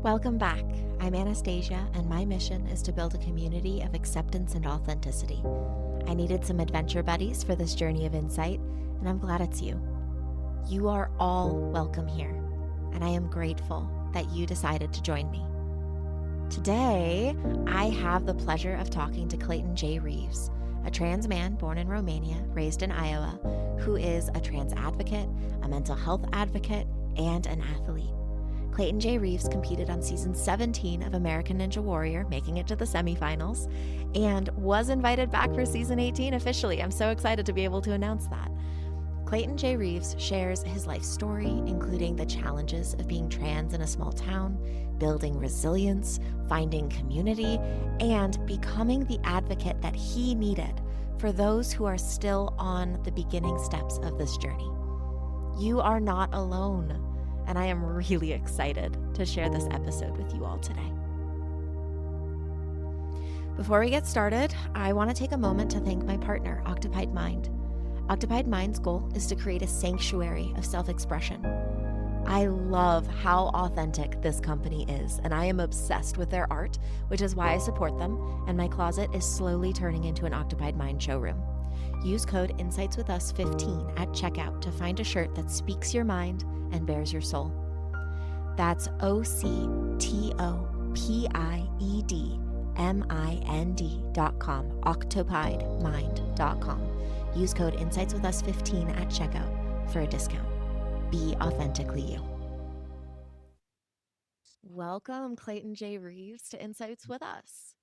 Welcome back. I'm Anastasia, and my mission is to build a community of acceptance and authenticity. I needed some adventure buddies for this journey of insight, and I'm glad it's you. You are all welcome here, and I am grateful that you decided to join me. Today, I have the pleasure of talking to Clayton Jay Reeves, a trans man born in Romania, raised in Iowa, who is a trans advocate, a mental health advocate, and an athlete. Clayton Jay Reeves competed on season 17 of American Ninja Warrior, making it to the semifinals, and was invited back for season 18 officially. I'm so excited to be able to announce that. Clayton Jay Reeves shares his life story, including the challenges of being trans in a small town, building resilience, finding community, and becoming the advocate that he needed for those who are still on the beginning steps of this journey. You are not alone, and I am really excited to share this episode with you all today. Before we get started, I want to take a moment to thank my partner, Occupied Mind. Occupied Mind's goal is to create a sanctuary of self-expression. I love how authentic this company is, and I am obsessed with their art, which is why I support them, and my closet is slowly turning into an Occupied Mind showroom. Use code INSIGHTSWITHUS15 at checkout to find a shirt that speaks your mind and bears your soul. That's OCTOPIEDMIND.com, octopiedmind.com. Use code INSIGHTSWITHUS15 at checkout for a discount. Be authentically you. Welcome, Clayton Jay Reeves, to Insights with Us.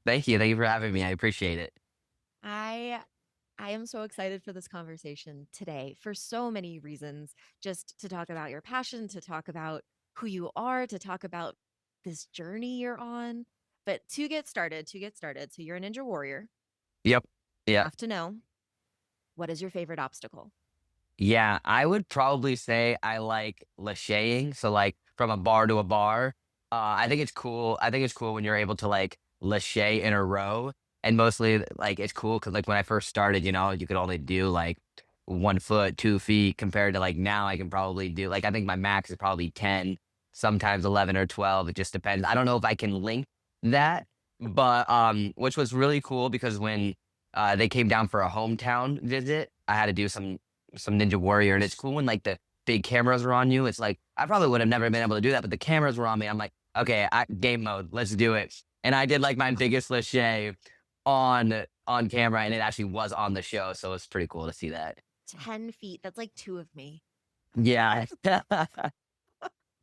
Thank you. Thank you for having me. I appreciate it. I am so excited for this conversation today for so many reasons, just to talk about your passion, to talk about who you are, to talk about this journey you're on. But to get started, so you're a ninja warrior. Yep. I Yeah. have to know, what is your favorite obstacle? Yeah. I would probably say I like lashaying. So like from a bar to a bar. I think it's cool. I think it's cool when you're able to like lashay in a row. And mostly like it's cool because like when I first started, you could only do like 1 foot, 2 feet compared to like now I can probably do like I think my max is probably 10, sometimes 11 or 12. It just depends. I don't know if I can link that, but which was really cool because when they came down for a hometown visit, I had to do some Ninja Warrior, and it's cool when like the big cameras are on you. It's like I probably would have never been able to do that, but the cameras were on me. I'm like, okay, game mode, let's do it. And I did like my biggest lachey on camera, and it actually was on the show, so it's pretty cool to see that. 10 feet. That's like 2 of me. Yeah. That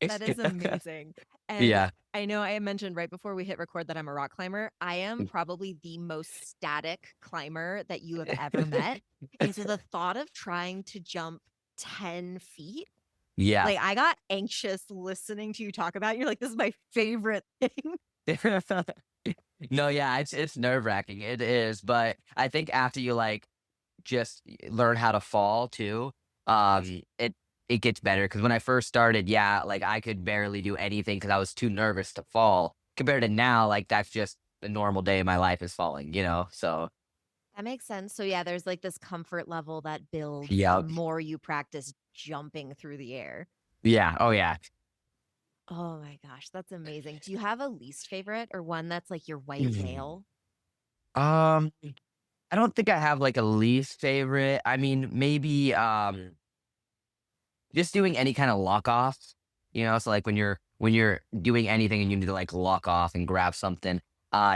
is amazing. And Yeah. I know I mentioned right before we hit record that I'm a rock climber. I am probably the most static climber that you have ever met. And so the thought of trying to jump 10 feet, Yeah. like I got anxious listening to you talk about it. You're like, this is my favorite thing. No, yeah, it's nerve-wracking. It is, but I think after you like just learn how to fall too, it gets better. Because when I first started, yeah, like I could barely do anything because I was too nervous to fall. Compared to now, like that's just the normal day of my life is falling. So That makes sense. So yeah, there's like this comfort level that builds yeah, the more you practice jumping through the air. yeah, oh yeah. Oh my gosh, that's amazing. Do you have a least favorite or one that's like your white whale? Um, I don't think I have like a least favorite. I mean, maybe just doing any kind of lock off. So like when you're doing anything and you need to like lock off and grab something,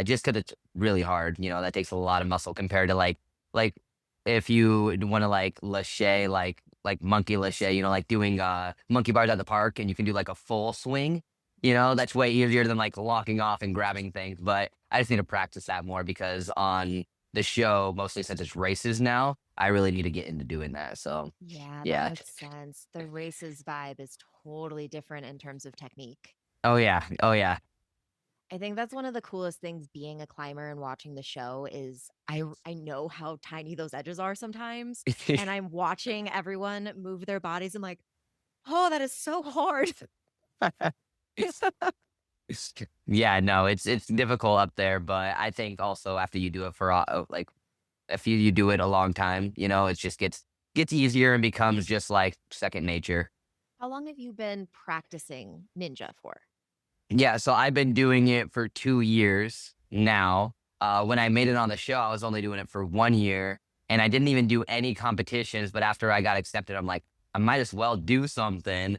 just because it's really hard. That takes a lot of muscle compared to like if you want to like lachey like monkey lachey, like doing monkey bars at the park and you can do like a full swing. That's way easier than like locking off and grabbing things. But I just need to practice that more because on the show, mostly since it's races now, I really need to get into doing that. So Yeah, that yeah. makes sense. The races vibe is totally different in terms of technique. Oh yeah. Oh yeah. I think that's one of the coolest things being a climber and watching the show is I know how tiny those edges are sometimes. And I'm watching everyone move their bodies. I'm like, oh, that is so hard. Yeah, no, it's difficult up there, but I think also after you do it for like if you do it a long time, it just gets easier and becomes just like second nature. How long have you been practicing ninja for? Yeah, so I've been doing it for 2 years now. When I made it on the show, I was only doing it for 1 year, and I didn't even do any competitions, but after I got accepted, I'm like, "I might as well do something."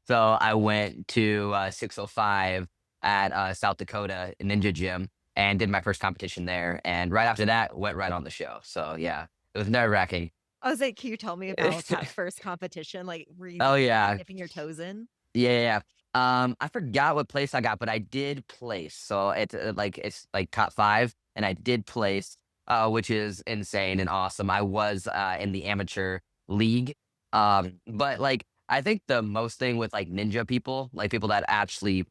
So I went to, 605 at, South Dakota Ninja Gym and did my first competition there, and right after that, went right on the show. So, yeah, it was nerve-wracking. I was like, can you tell me about that first competition? Like, were you Oh, like yeah. dipping your toes in? Yeah, yeah, yeah. I forgot what place I got, but I did place. So it's like top 5, and I did place, which is insane and awesome. I was in the amateur league. But like I think the most thing with like ninja people, like people that actually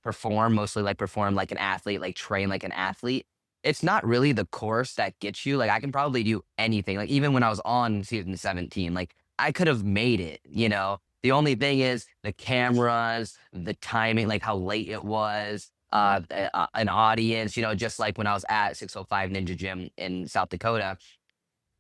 perform, mostly like perform like an athlete, like train like an athlete. It's not really the course that gets you. Like I can probably do anything. Like even when I was on season 17, like I could have made it, you know. The only thing is the cameras, the timing, like how late it was, an audience, you know, just like when I was at 605 Ninja Gym in South Dakota,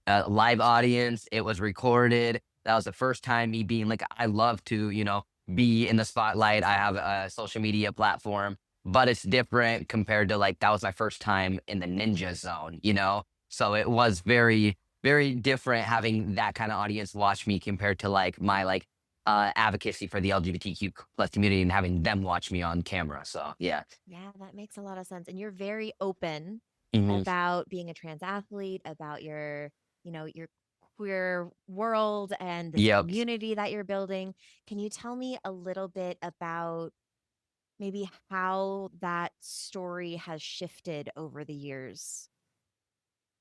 live audience. It was recorded. That was the first time me being like, I love to, you know, be in the spotlight. I have a social media platform, but it's different compared to like, that was my first time in the ninja zone, you know? So it was very, very different having that kind of audience watch me compared to like my like advocacy for the LGBTQ plus community and having them watch me on camera. So yeah. Yeah, that makes a lot of sense. And you're very open Hmm. about being a trans athlete, about your queer world and this Yep. community that you're building. Can you tell me a little bit about maybe how that story has shifted over the years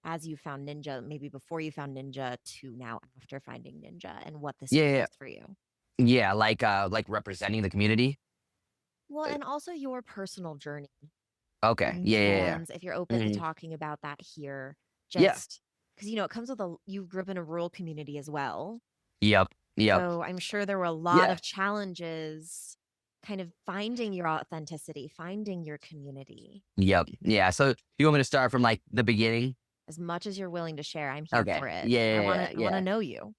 as you found Ninja, maybe before you found Ninja to now after finding Ninja and what this Yeah, yeah, means for you? yeah. Like representing the community. Well, Uh, and also your personal journey Okay. being Yeah, yeah, yeah. trans, if you're open to Mhm. talking about that here, Yeah. just because it comes with you grew up in a rural community as well. Yep. Yep. So I'm sure there were a lot Yeah. of challenges kind of finding your authenticity, finding your community. Yep. Yeah. So you want me to start from like the beginning? As much as you're willing to share, I'm here Okay. for it. Yeah. I want to Yeah. know you.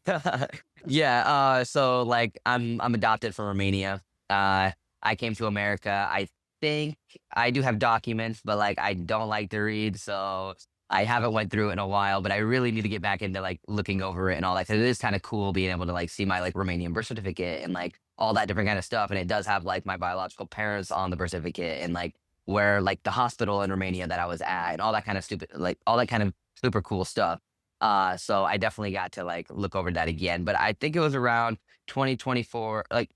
Yeah. Yeah. So like I'm adopted from Romania. Uh I came to America. I think I do have documents, but like I don't like to read, so I haven't went through it in a while, but I really need to get back into like looking over it and all that. 'Cause it is kind of cool being able to like see my like Romanian birth certificate and like all that different kind of stuff. And it does have like my biological parents on the birth certificate and like where like the hospital in Romania that I was at and all that kind of stupid like all that kind of super cool stuff. So I definitely got to like look over that again. But I think it was around 2024, like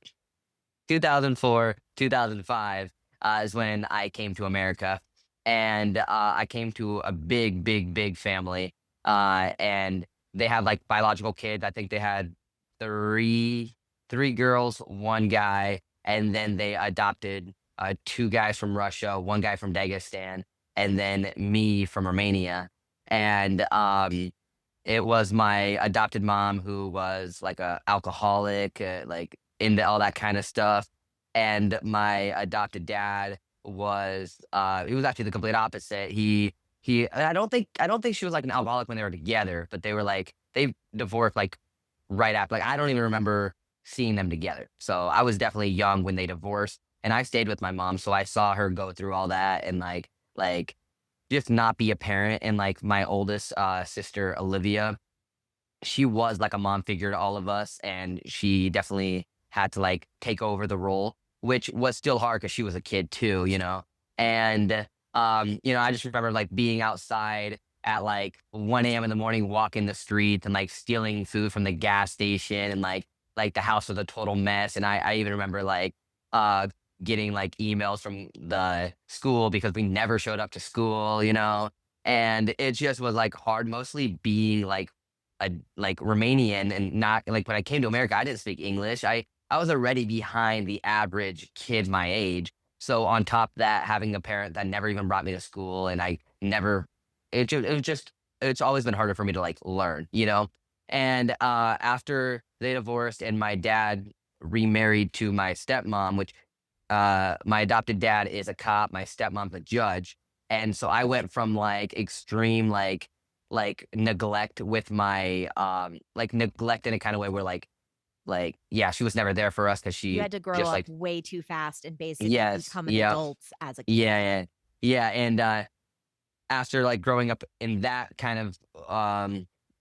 2004, 2005 is when I came to America. And I came to a big, big, big family. And they had like biological kids. I think they had three, three girls, one guy, and then they adopted two guys from Russia, one guy from Dagestan, and then me from Romania. And it was my adopted mom who was like a alcoholic, like into all that kind of stuff, and my adopted dad was he was actually the complete opposite. He I don't think she was like an alcoholic when they were together, but they were like they divorced like right after. Like I don't even remember seeing them together. So I was definitely young when they divorced, and I stayed with my mom, so I saw her go through all that and like just not be a parent. And like my oldest sister Olivia, she was like a mom figure to all of us, and she definitely had to like take over the role, which was still hard because she was a kid too, you know. And I just remember like being outside at like 1 a.m. in the morning, walking the streets and like stealing food from the gas station, and like the house was a total mess. And I even remember like uh getting like emails from the school because we never showed up to school, you know. And it just was like hard, mostly being like Romanian and not like when I came to America, I didn't speak English. I was already behind the average kid my age. So on top of that, having a parent that never even brought me to school, and I never, it was just it's always been harder for me to like learn, you know. And after they divorced and my dad remarried to my stepmom, which my adopted dad is a cop, my stepmom's a judge, and so I went from like extreme like neglect with my like neglect in a kind of way where like like, yeah, she was never there for us because You she had to grow just up like, way too fast and basically yes, become an yep, adult as a kid. yeah, yeah, yeah, and after like growing up in that kind of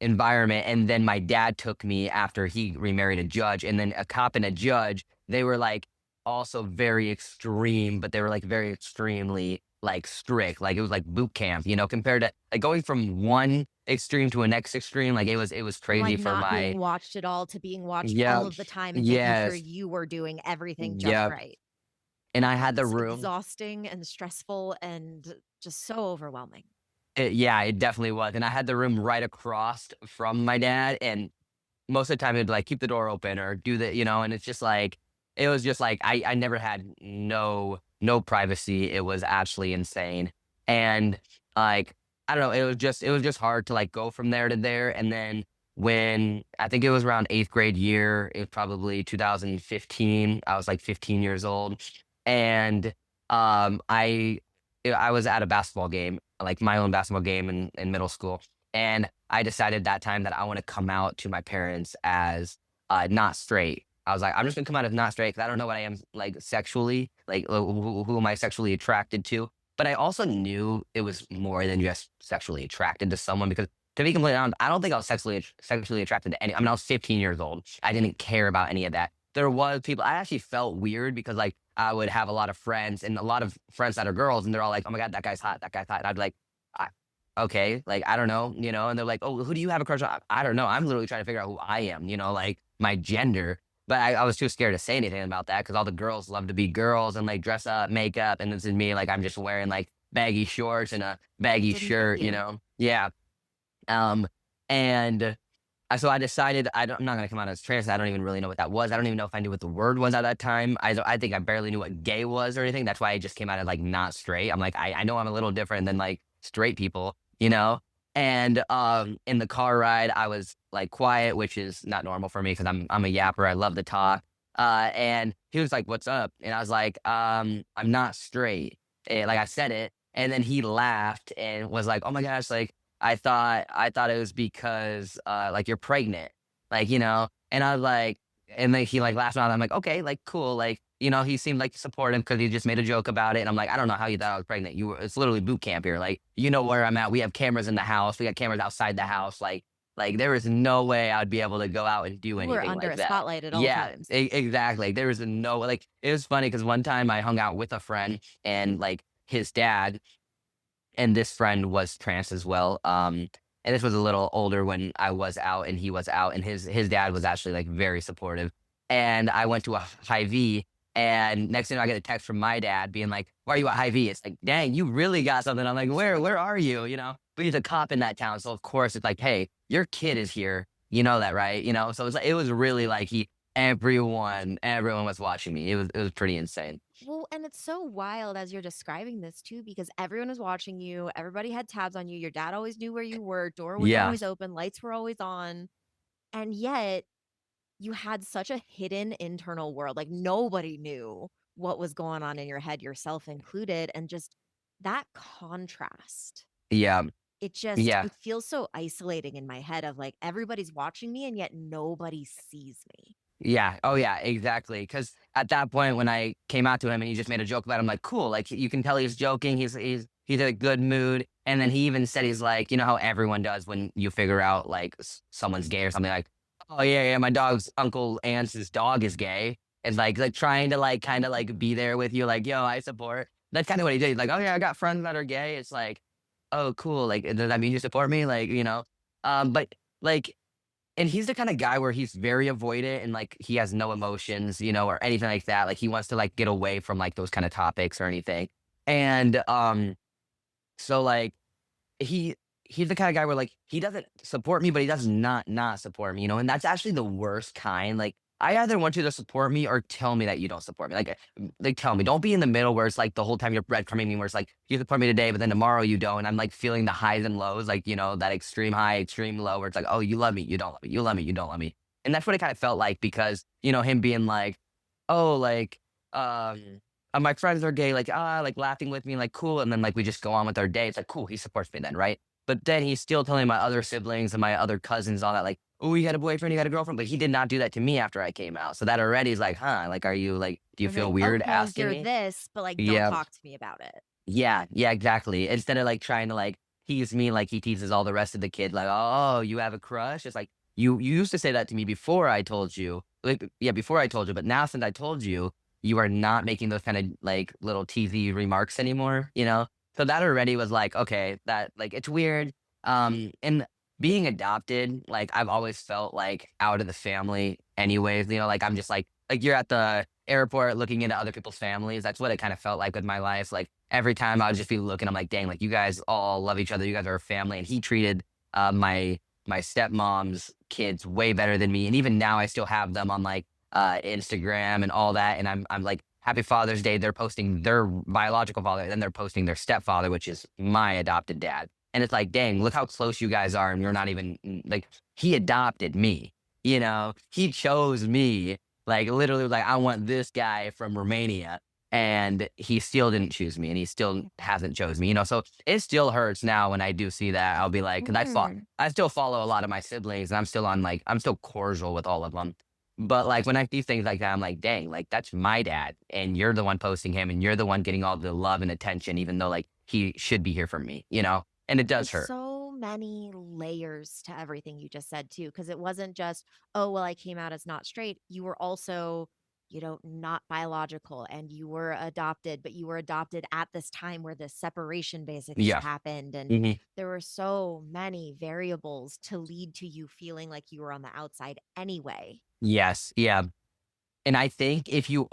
environment, and then my dad took me after he remarried a judge, and then a cop and a judge, they were like also very extreme, but they were like very extremely like strict, like it was like boot camp, compared to like going from one extreme to a next extreme, like it was From, crazy like, for not being my. watched at all to being watched all Yep, of the time and making sure yes, you were doing everything just yep, right. and I had the That's room. exhausting and stressful and just so overwhelming. Yeah, it definitely was, and I had the room right across from my dad, and most of the time it'd like keep the door open or do and it's just like it was just like I never had no privacy. It was actually insane. And like I don't know, it was just hard to like go from there to there. And then when I think it was around eighth grade year, it was probably 2015. I was like 15 years old. And I was at a basketball game, like my own basketball game in middle school. And I decided that time that I want to come out to my parents as not straight. I was like, I'm just gonna come out as not straight because I don't know what I am like sexually, like who am I sexually attracted to. But I also knew it was more than just sexually attracted to someone because to be completely honest, I don't think I was sexually attracted to any. I mean, I was 15 years old. I didn't care about any of that. There was people. I actually felt weird because like I would have a lot of friends and a lot of friends that are girls, and they're all like, "Oh my god, that guy's hot. That guy's hot." And I'd be like, okay, like, I don't know, and they're like, "Oh, who do you have a crush on?" I don't know. I'm literally trying to figure out who I am, like my gender. But I was too scared to say anything about that because all the girls love to be girls and like dress up, makeup, and this is me, like I'm just wearing like baggy shorts and a baggy Didn't fit shirt. you. Yeah. Um, and so I decided I'm not gonna come out as trans. I don't even really know what that was. I don't even know if I knew what the word was at that time. I think I barely knew what gay was or anything. That's why I just came out as like not straight. I'm like I know I'm a little different than like straight people, you know. And in the car ride, I was like quiet, which is not normal for me because I'm a yapper. I love to talk. And he was like, "What's up?" And I was like, "I'm not straight." And, like I said it, and then he laughed and was like, "Oh my gosh, like." I thought it was because like you're pregnant, like, and I was like, and then he like laughed out. I'm like, okay, like cool, like he seemed like supportive because he just made a joke about it, and I'm like, I don't know how you thought I was pregnant. It's literally boot camp here, like where I'm at. We have cameras in the house. We got cameras outside the house. Like there is no way I'd be able to go out and do You were anything under like a that. spotlight at all Yeah, times. exactly. There was no like. It was funny because one time I hung out with a friend and like his dad and this friend was trans as well. And this was a little older when I was out and he was out, and his dad was actually like very supportive. And I went to a high V, and next thing I get a text from my dad being like, "Why are you at high V?" It's like, dang, you really got something. I'm like, where are you? But he's a cop in that town, so of course it's like, hey, your kid is here. You know that, right? So it was really like everyone was watching me. It was pretty insane. Well, and it's so wild as you're describing this too, because everyone was watching you. Everybody had tabs on you. Your dad always knew where you were. Door was Yeah, always open. Lights were always on. And yet you had such a hidden internal world. Like nobody knew what was going on in your head, yourself included. And just that contrast, yeah, yeah. it feels so isolating in my head of like everybody's watching me and yet nobody sees me. Yeah. Oh, yeah, exactly. Because at that point, when I came out to him and he just made a joke about it, I'm like, cool. Like you can tell he's joking. He's in a good mood. And then he even said he's like, you know how everyone does when you figure out like someone's gay or something like, oh yeah, yeah, my dog's uncle aunt's dog is gay. And like trying to like kind of like be there with you, like, yo, I support. That's kind of what he did. He's like, oh yeah, I got friends that are gay. It's like, oh cool. Like, does that mean you support me? Like, but like and he's the kind of guy where he's very avoidant and like he has no emotions, or anything like that. Like he wants to like get away from like those kind of topics or anything. And so like he he's the kind of guy where like he doesn't support me, but he does not support me, and that's actually the worst kind. Like I either want you to support me or tell me that you don't support me. Like tell me. Don't be in the middle where it's like the whole time you're breadcrumbing me, where it's like you support me today, but then tomorrow you don't, and I'm like feeling the highs and lows, like that extreme high, extreme low, where it's like, oh, you love me, you don't love me, you love me, you don't love me, and that's what it kind of felt like because him being like, oh, like my friends are gay, like laughing with me, like cool, and then like we just go on with our day. It's like cool, he supports me then, right? But then he's still telling my other siblings and my other cousins all that, like, oh, you got a boyfriend, you got a girlfriend, but he did not do that to me after I came out. So that already is like, huh, like, are you like, do you It's like, feel weird okay, asking you're me? this, but like, don't Yeah. talk to me about it. Yeah, yeah, exactly. Instead of like trying to like tease me like he teases all the rest of the kids, like, oh, you have a crush? It's like you used to say that to me before I told you. Like, yeah, before I told you, but now since I told you, you are not making those kind of like little teasy remarks anymore, you know? So that already was like, okay, that like it's weird. And being adopted, like I've always felt like out of the family anyways, you know, like I'm just like you're at the airport looking into other people's families. That's what it kind of felt like with my life. Like every time I would just be looking, I'm like, dang, like you guys all love each other. You guys are a family. And he treated my stepmom's kids way better than me. And even now I still have them on like Instagram and all that. And I'm like, Happy Father's Day. They're posting their biological father, and then they're posting their stepfather, which is my adopted dad. And it's like, dang, look how close you guys are. And you're not even like he adopted me. You know, he chose me like literally, like I want this guy from Romania, and he still didn't choose me, and he still hasn't chose me. You know, so it still hurts now when I do see that. I'll be like, because Mm. I still follow a lot of my siblings, and I'm still on like I'm still cordial with all of them. But like when I see things like that, I'm like, dang, like that's my dad, and you're the one posting him, and you're the one getting all the love and attention, even though like he should be here for me. You know, and it does There's hurt. so many layers to everything you just said too, because it wasn't just, oh, well, I came out as not straight. You were also, not biological and you were adopted, but you were adopted at this time where this separation basically Yeah. happened. And Hmm. there were so many variables to lead to you feeling like you were on the outside anyway. Yes. Yeah. And I think if you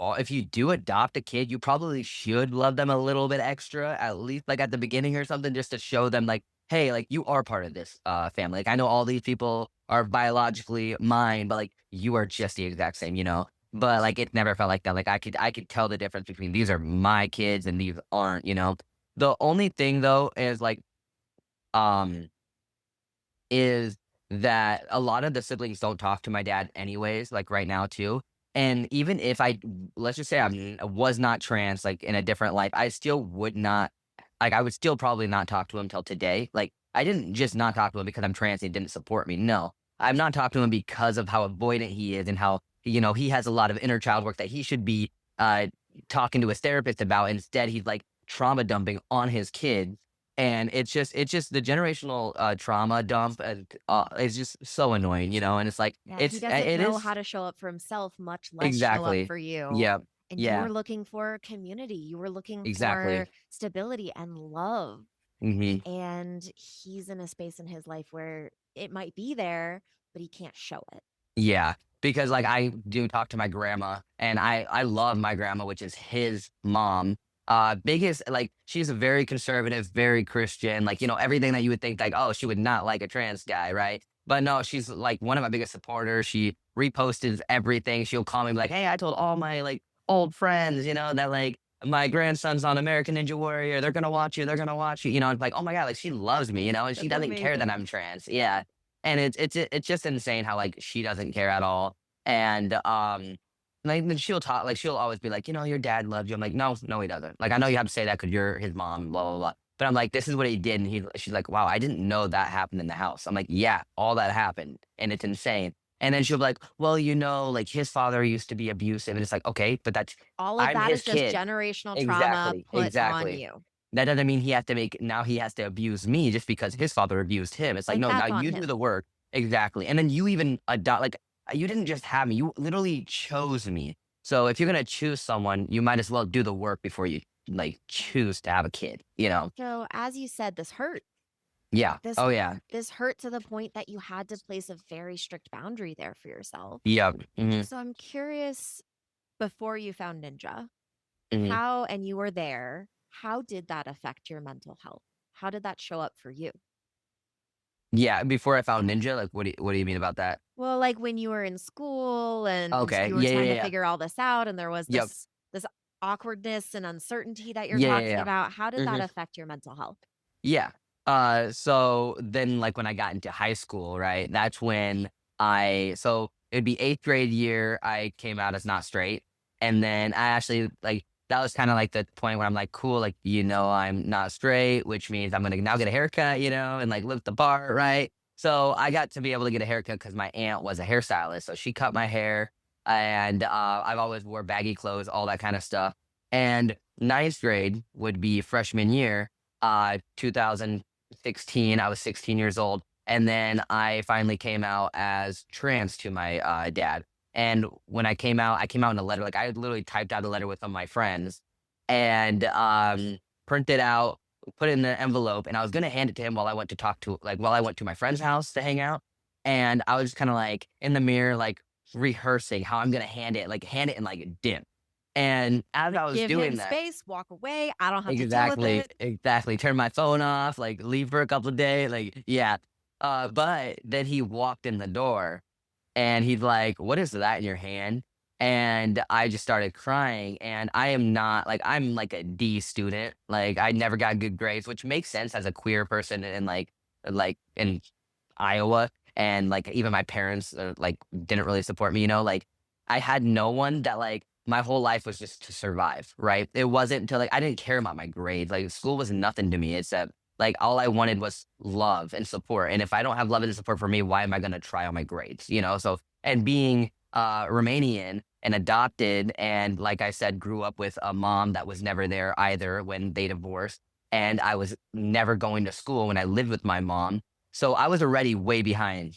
do adopt a kid, you probably should love them a little bit extra, at least like at the beginning or something, just to show them like, hey, like you are part of this family. Like I know all these people are biologically mine, but like you are just the exact same, you know. But like it never felt like that. Like I could tell the difference between these are my kids and these aren't, you know. The only thing though um is that a lot of the siblings don't talk to my dad anyways, like right now too. And even if let's just say I was not trans, like in a different life, I still would not, like, I would still probably not talk to him till today. Like, I didn't just not talk to him because I'm trans and he didn't support me. No, I'm not talking to him because of how avoidant he is and how, he has a lot of inner child work that he should be uh, talking to his therapist about. Instead, he's like trauma dumping on his kids, and it's just the generational trauma dump, and is just so annoying, and it's like Yeah, he doesn't it know is how to show up for himself, much less show up exactly. for you. Yeah, And you yeah, were looking for community, you were looking exactly. for stability and love. Hmm. And he's in a space in his life where it might be there, but he can't show it. Yeah, because like I do talk to my grandma, and I love my grandma, which is his mom. Biggest like she's a very conservative, very Christian, like everything that you would think like, oh, she would not like a trans guy, right? But no, she's like one of my biggest supporters. She reposts everything. She'll call me and be like, hey, I told all my like old friends, that like my grandson's on American Ninja Warrior. They're gonna watch you. They're gonna watch you. It's like, oh my god, like she loves me, and she That's doesn't care that amazing. I'm trans. Yeah, and it's just insane how, like, she doesn't care at all, and, like, then she'll talk like, she'll always be like, "Your dad loves you." I'm like, "No, no, he doesn't." Like, "I know you have to say that because 'cause you're his mom, blah, blah, blah." But I'm like, "This is what he did," and she's like, "Wow, I didn't know that happened in the house." I'm like, "Yeah, all that happened, and it's insane." And then she'll be like, "Well, like, his father used to be abusive," and it's like, "Okay, but that's All of I'm that is his just kid." generational trauma Exactly, put on exactly. you. That doesn't mean he has to abuse me just because his father abused him. It's like, Like, "No, now that's on you do him. the work." Exactly, and then you even adopt like, you didn't just have me, you literally chose me. So if you're gonna choose someone, you might as well do the work before you, like, choose to have a kid, you know? So, as you said, this hurt. Yeah. This Oh, yeah. this hurt to the point that you had to place a very strict boundary there for yourself. Yep. Mhm, So, I'm curious, before you found Ninja, mhm. how, and you were there, how did that affect your mental health? How did that show up for you? Yeah, before I found Ninja, like, what do you mean about that? Well, like when you were in school and Okay. you were Yeah, trying yeah, to yeah. figure all this out and there was Yep. this awkwardness and uncertainty that you're Yeah, yeah, talking yeah. about, how did that Mhm. affect your mental health? Yeah. So then like when I got into high school, right? That's when so it'd be 8th grade year, I came out as not straight. And then I actually like that was kind of like the point where I'm like, cool, like, I'm not straight, which means I'm gonna now get a haircut, and like look the part, right? So I got to be able to get a haircut because my aunt was a hairstylist. So she cut my hair, and I've always wore baggy clothes, all that kind of stuff. And ninth grade would be freshman year, 2016. I was 16 years old. And then I finally came out as trans to my dad. And when I came out in a letter. Like I literally typed out a letter with some of my friends and printed out, put it in an envelope, and I was gonna hand it to him while I went to while I went to my friend's house to hang out. And I was just kind of like in the mirror, like rehearsing how I'm gonna hand it and like dip. And as I was Give doing him that, space, walk away. I don't have to deal with exactly, it. exactly. Turn my phone off, like leave for a couple of days, like yeah. But then he walked in the door and he's like, "What is that in your hand?" And I just started crying. And I am not like I'm like a D student. Like I never got good grades, which makes sense as a queer person in like in Iowa. And like even my parents like didn't really support me, like I had no one that like my whole life was just to survive, right? It wasn't until like I didn't care about my grades. Like school was nothing to me except like all I wanted was love and support. And if I don't have love and support for me, why am I gonna try on my grades? So and being Romanian and adopted and like I said, grew up with a mom that was never there either when they divorced. And I was never going to school when I lived with my mom. So I was already way behind.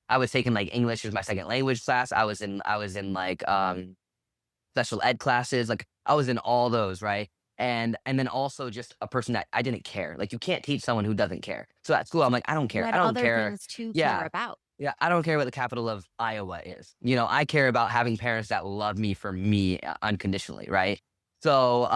I was taking like English as my second language class. I was in like special ed classes. Like I was in all those, right? And then also just a person that I didn't care. Like you can't teach someone who doesn't care. So at school, I'm like, I don't You care. had I don't other care. things to care Yeah. about. Yeah. I don't care what the capital of Iowa is. I care about having parents that love me for me unconditionally, right? So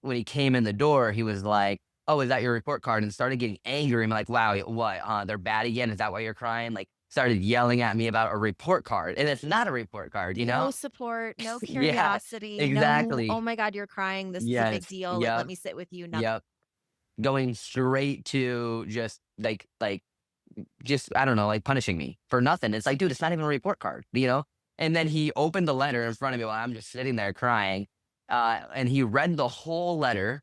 when he came in the door, he was like, "Oh, is that your report card?" And started getting angry. I'm like, "Wow, what? They're bad again? Is that why you're crying?" Like started yelling at me about a report card. And it's not a report card, you No know? support, no Yeah, curiosity, no, oh exactly. my God, you're crying. This is a big Yes. deal. Let Yep. me sit with you. Nothing. Yep. Going straight to just just I don't know, like punishing me for nothing. It's like, dude, it's not even a report card. And then he opened the letter in front of me while I'm just sitting there crying. And he read the whole letter,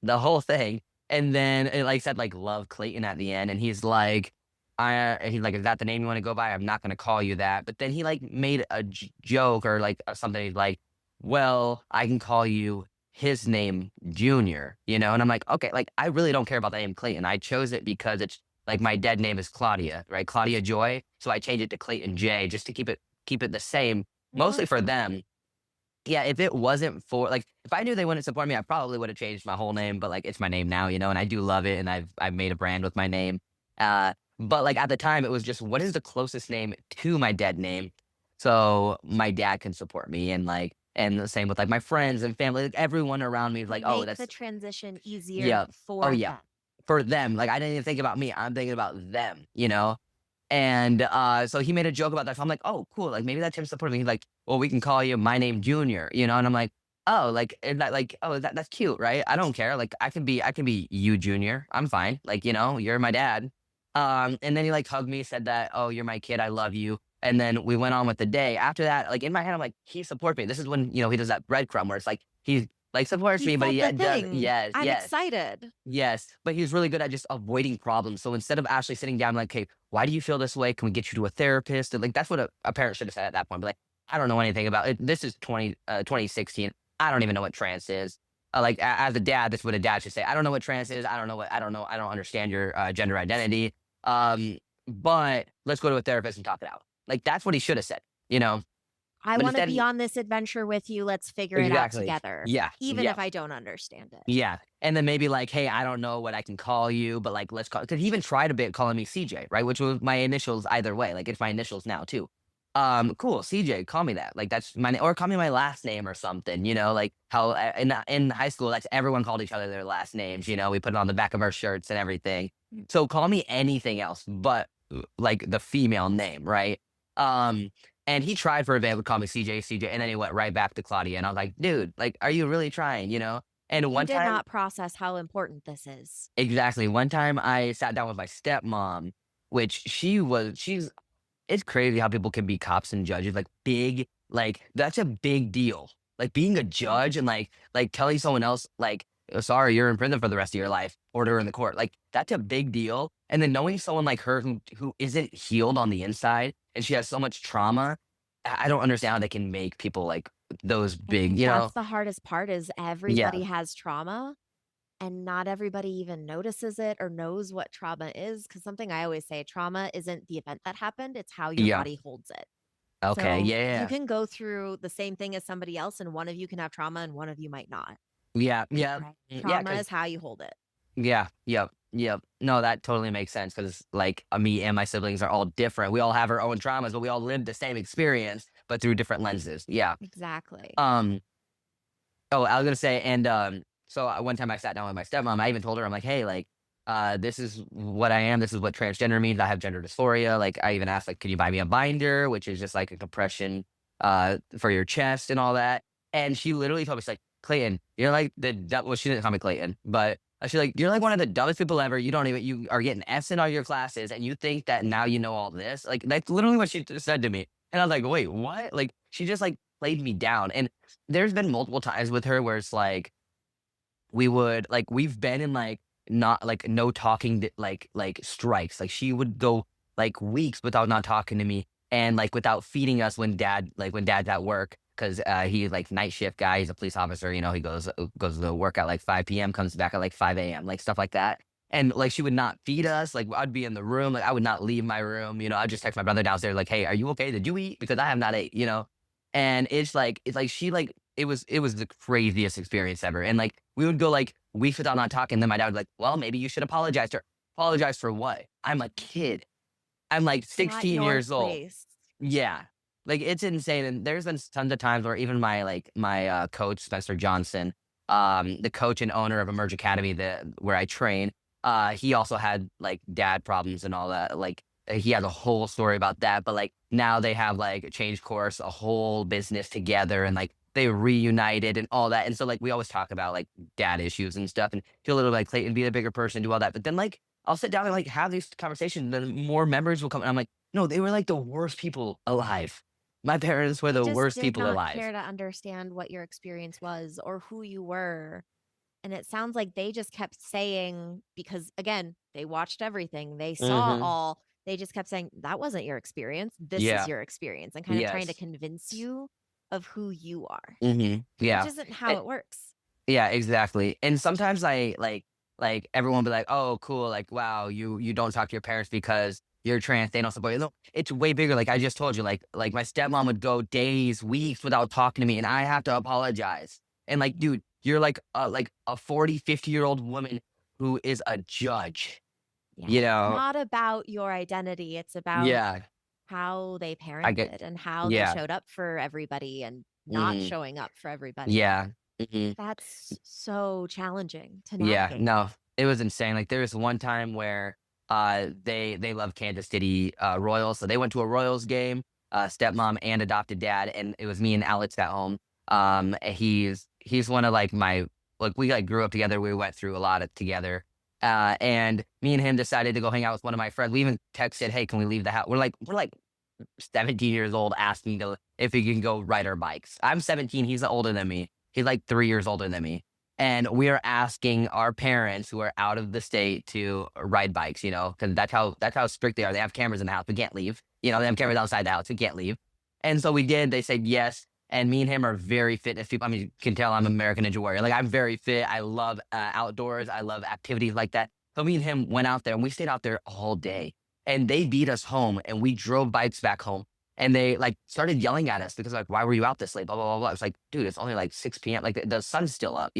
the whole thing, and then it like said like love Clayton at the end, and he's like, is that the name you want to go by? I'm not gonna call you that. But then he like made a joke or like something he's like, well, I can call you his name Junior. And I'm like, okay, like I really don't care about the name Clayton. I chose it because it's like my dead name is Claudia, right? Claudia Joy. So I changed it to Clayton J just to keep it the same, mostly for Awesome. them. Yeah, if it wasn't for like if I knew they wouldn't support me, I probably would have changed my whole name, but like it's my name now, and I do love it and I've made a brand with my name. But like at the time it was just what is the closest name to my dead name so my dad can support me and the same with like my friends and family, like everyone around me is like, "Oh, Make the that's transition easier yeah. Oh for yeah." them. For them. Like I didn't even think about me. I'm thinking about them. And so he made a joke about that. So I'm like, oh, cool. Like maybe that's him supporting me. He's like, well, we can call you my name Junior. And I'm like, oh, like and that like, oh, that's cute, right? I don't care. Like I can be you Junior. I'm fine. Like, you're my dad. And then he like hugged me, said that, oh, you're my kid, I love you. And then we went on with the day. After that, like in my head, I'm like, he supports me. This is when, he does that breadcrumb where it's like he like supports He me, but felt he the does thing. yes, I'm yes. excited. Yes, but he's really good at just avoiding problems. So instead of actually sitting down, like, "Hey, why do you feel this way? Can we get you to a therapist?" And like that's what a parent should have said at that point. But like, I don't know anything about it. This is 2016. I don't even know what trans is. Like as a dad, that's what a dad should say. I don't know what trans is. I don't know what I don't know. I don't understand your gender identity. Um, but let's go to a therapist and talk it out. Like that's what he should have said. You know. I But want to instead, be on this adventure with you. Let's figure it out exactly. together, Yeah. even Yeah. if I don't understand it. Yeah, and then maybe like, "Hey, I don't know what I can call you, but, like, let's call." Because he even tried a bit calling me CJ, right, which was my initials either way, like, it's my initials now too. Cool, CJ, call me that, like, that's my or call me my last name or something, like how, in high school, that's everyone called each other their last names, we put it on the back of our shirts and everything. So call me anything else but, like, the female name, right? Um, and he tried for a bit, would call me CJ, CJ, and then he went right back to Claudia, and I was like, "Dude, like, are you really trying?" And You one did time not process how important this is. exactly, one time I sat down with my stepmom, which she's it's crazy how people can be cops and judges, like, that's a big deal. Like, being a judge and, like telling someone else, like, sorry, you're in prison for the rest of your life, order in the court. Like, that's a big deal. And then knowing someone like her who isn't healed on the inside and she has so much trauma, I don't understand how they can make people like those I big, think that's the hardest part is Yeah, everybody has trauma and not everybody even notices it or knows what trauma is. Because something I always say, trauma isn't the event that happened, it's how your yeah. body holds it. Okay, So you yeah, can go through the same thing as somebody else, and one of you can have trauma and one of you might not. yeah, yeah, Right. yeah. Trauma Because is how you hold it. yeah, yep, yep. No, that totally makes sense. Because like me and my siblings are all different. We all have our own traumas, but we all live the same experience, but through different lenses. Yeah. Exactly. Um. Oh, I was gonna say, and so one time I sat down with my stepmom. I even told her, I'm like, hey, like, this is what I am. This is what transgender means. I have gender dysphoria. Like, I even asked, like, can you buy me a binder, which is just like a compression, for your chest and all that. And she literally told me, she's like, Clayton, you're like well, she didn't call me Clayton, but she's like, you're like one of the dumbest people ever. You are getting F's in all your classes, and you think that now you know all this. Like, that's literally what she said to me. And I was like, wait, what? Like, she just like played me down. And there's been multiple times with her where it's like we've been in like not like no talking like strikes. Like she would go like weeks without not talking to me and like without feeding us when dad's at work because he's like night shift guy. He's a police officer. He goes to work at like 5 p.m. comes back at like 5 a.m. like stuff like that. And like she would not feed us. Like I'd be in the room. Like I would not leave my room. I'd just text my brother downstairs like, "Hey, are you okay? Did you eat? Because I have not ate." And it's like she like it was the craziest experience ever. And like we would go like weeks without not talking. Then my dad would like, well, maybe you should apologize to her. Apologize for what? I'm a kid. I'm like It's not 16 your years old. place. Yeah. Like it's insane. And there's been tons of times where even my coach, Spencer Johnson, the coach and owner of Emerge Academy where I train, he also had like dad problems and all that. Like he has a whole story about that. But like now they have like changed course, a whole business together, and like they reunited and all that. And so like we always talk about like dad issues and stuff and feel a little like Clayton, be a bigger person, do all that. But then like I'll sit down and like have these conversations, then more members will come. And I'm like, no, they were like the worst people alive. My parents were They the just worst did people not alive. care to understand what your experience was or who you were. And it sounds like they just kept saying, because again, they watched everything, they saw Hmm. all, they just kept saying, that wasn't your experience. This is Yeah. your experience, and kind of trying to Yes. convince you of who you are, which Yeah. isn't how And, it works. yeah, exactly. And sometimes I like everyone be like, "Oh, cool, like wow, you don't talk to your parents because you're trans, they don't support you." No, it's way bigger. Like I just told you, like my stepmom would go days, weeks without talking to me and I have to apologize. And like, dude, you're like a 40, 50-year-old woman who is a judge, Yeah. you It's know? not about your identity. It's about Yeah. how they I get parented and how they yeah. showed up for everybody and not Hmm. showing up for everybody. Yeah. Hmm. That's so challenging to Yeah, navigate. no, it was insane. Like there was one time where they love Kansas City Royals, so they went to a Royals game, stepmom and adopted dad, and it was me and Alex at home. And he's one of like my like we like grew up together. We went through a lot of together. And me and him decided to go hang out with one of my friends. We even texted, "Hey, can we leave the house?" We're like 17 years old asking to if we can go ride our bikes. I'm 17, he's older than me. He's like 3 years older than me. And we are asking our parents who are out of the state to ride bikes, because that's how strict they are. They have cameras in the house. We can't leave. They have cameras outside the house. We can't leave. And so we did. They said yes. And me and him are very fitness people. I mean, you can tell I'm American Ninja Warrior. Like I'm very fit. I love outdoors. I love activities like that. So me and him went out there and we stayed out there all day and they beat us home and we drove bikes back home and they like started yelling at us because like why were you out this late blah blah blah blah. It's like dude, it's only like 6 p.m. like the sun's still up.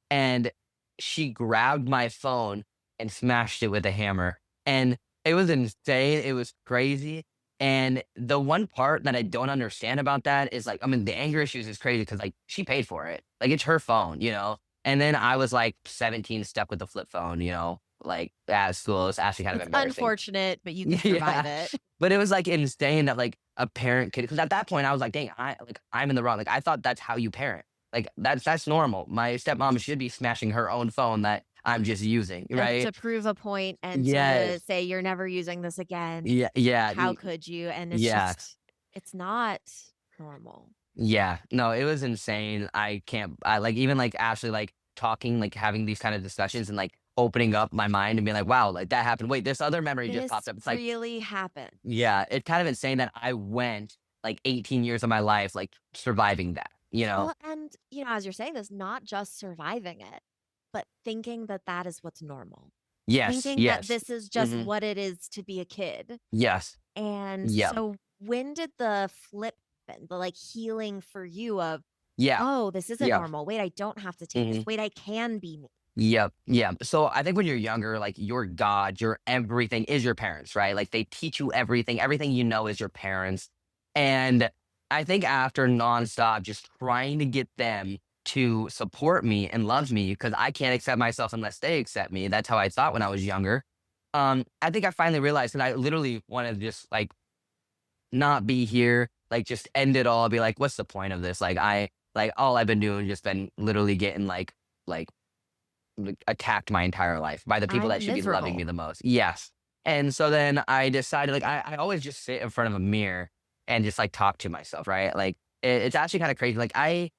And she grabbed my phone and smashed it with a hammer and it was insane, it was crazy. And the one part that I don't understand about that is like, I mean, the anger issues is crazy because like she paid for it, like it's her phone. And then I was like 17 stuck with the flip phone, like at school. It was actually kind of It's embarrassing. unfortunate, but you can survive Yeah. it. But it was like insane that like a parent could, because at that point I was like, dang, I'm in the wrong. Like I thought that's how you parent. Like that's normal. My stepmom should be smashing her own phone that I'm just using, Just right? to prove a point and to Yes. say you're never using this again. Yeah, yeah, How could you? And it's yeah, just, it's not normal. yeah. No, it was insane. I can't. I like even like Ashley. Like talking, like having these kind of discussions and like opening up my mind and being like, wow, like that happened. Wait, this other memory just popped This up. It's like, really happened. yeah, it's kind of insane that I went like 18 years of my life like surviving that, you know? Well, and, as you're saying this, not just surviving it, but thinking that that is what's normal. Yes, Thinking that yes. this is just Hmm. what it is to be a kid. Yes. And Yep. so when did the flip happen? The, like, healing for you of, Yeah. "Oh, this isn't Yeah. normal. Wait, I don't have to take this. Hmm. Wait, I can be me." Yep. Yeah. So I think when you're younger, like your God, your everything is your parents, right? Like they teach you everything. Everything you know is your parents. And I think after nonstop, just trying to get them to support me and love me because I can't accept myself unless they accept me. That's how I thought when I was younger. I think I finally realized that I literally wanted to just like not be here, like just end it all, be like, what's the point of this? Like all I've been doing just been literally getting like attacked my entire life by the people that I'm should be loving me miserable. the most. Yes. And so then I decided like I always just sit in front of a mirror and just like talk to myself, right? Like it's actually kind of crazy. Like I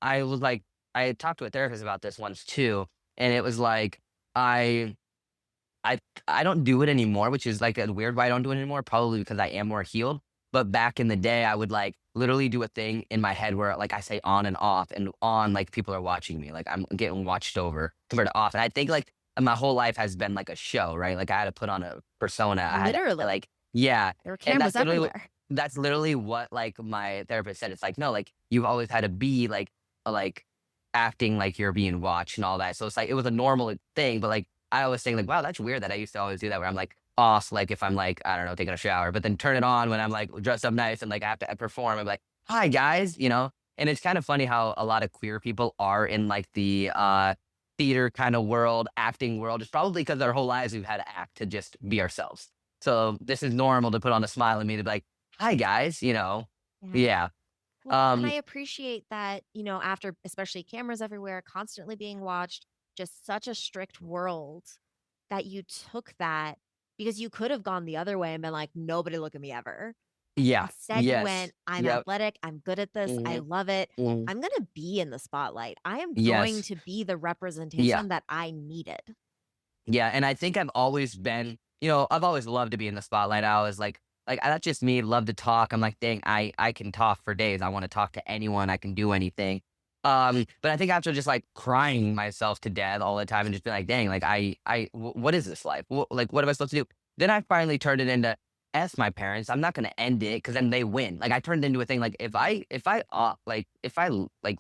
was like I talked to a therapist about this once too, and it was like I I I don't do it anymore, which is like a weird why I don't do it anymore, probably because I am more healed. But back in the day, I would like literally do a thing in my head where like I say on and off, and on like people are watching me, like I'm getting watched over compared to off. And I think like my whole life has been like a show, right? Like I had to put on a persona. I had to, Literally. like, yeah. There were And cameras everywhere. that's literally what like my therapist said. It's like, no, like you've always had to be like acting like you're being watched and all that. So it's like it was a normal thing, but like I always think like, wow, that's weird that I used to always do that where I'm like off, like if I'm like, I don't know, taking a shower, but then turn it on when I'm like dressed up nice and like I have to perform. I'm like, hi guys, you know? And it's kind of funny how a lot of queer people are in like the theater kind of world, acting world. It's probably because our whole lives we've had to act to just be ourselves. So this is normal to put on a smile at me to be like, hi guys, you know? Yeah. Yeah. Well, and I Um, appreciate that, after especially cameras everywhere, constantly being watched, just such a strict world that you took that because you could have gone the other way and been like, nobody look at me ever. yeah. Instead, you Yes. went, I'm Yep. athletic. I'm good at this. I Hmm. love it. Hmm. I'm going to be in the spotlight. I am going Yes. to be the Yeah. representation that I needed. Yeah, and I think I've always been, I've always loved to be in the spotlight. I was like that's just me, love to talk. I'm like, dang, I can talk for days. I want to talk to anyone. I can do anything. But I think after just like crying myself to death all the time and just being like, dang, like what is this life? Like, what am I supposed to do? Then I finally turned it into ask my parents. I'm not gonna end it because then they win. Like I turned it into a thing. Like if I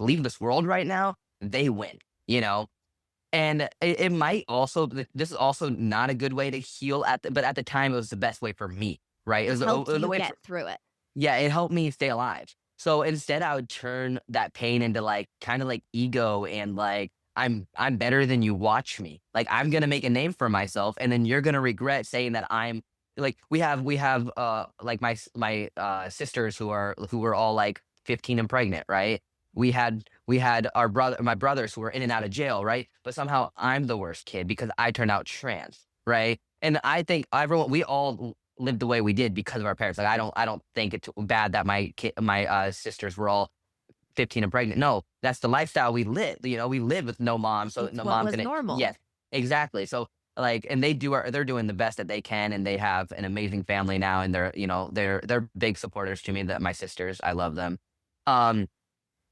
leave this world right now, they win. You know, and it might also this is also not a good way to heal but at the time, it was the best way for me, right? It It was helped the you way for get through it. yeah, it helped me stay alive. So instead, I would turn that pain into like kind of like ego and like I'm better than you. Watch me. Like I'm gonna make a name for myself, and then you're gonna regret saying that I'm like we have like my sisters who were all like 15 and pregnant, right? We had my brothers who were in and out of jail, right? But somehow I'm the worst kid because I turned out trans, right? And I think everyone we all lived the way we did because of our parents. Like I don't think it's bad that my sisters were all 15 and pregnant. No, that's the lifestyle we live. We live with no mom, so It's no what mom was can. normal. Yes, exactly. So like, and they're doing the best that they can, and they have an amazing family now, and they're big supporters to me. That my sisters, I love them. Um,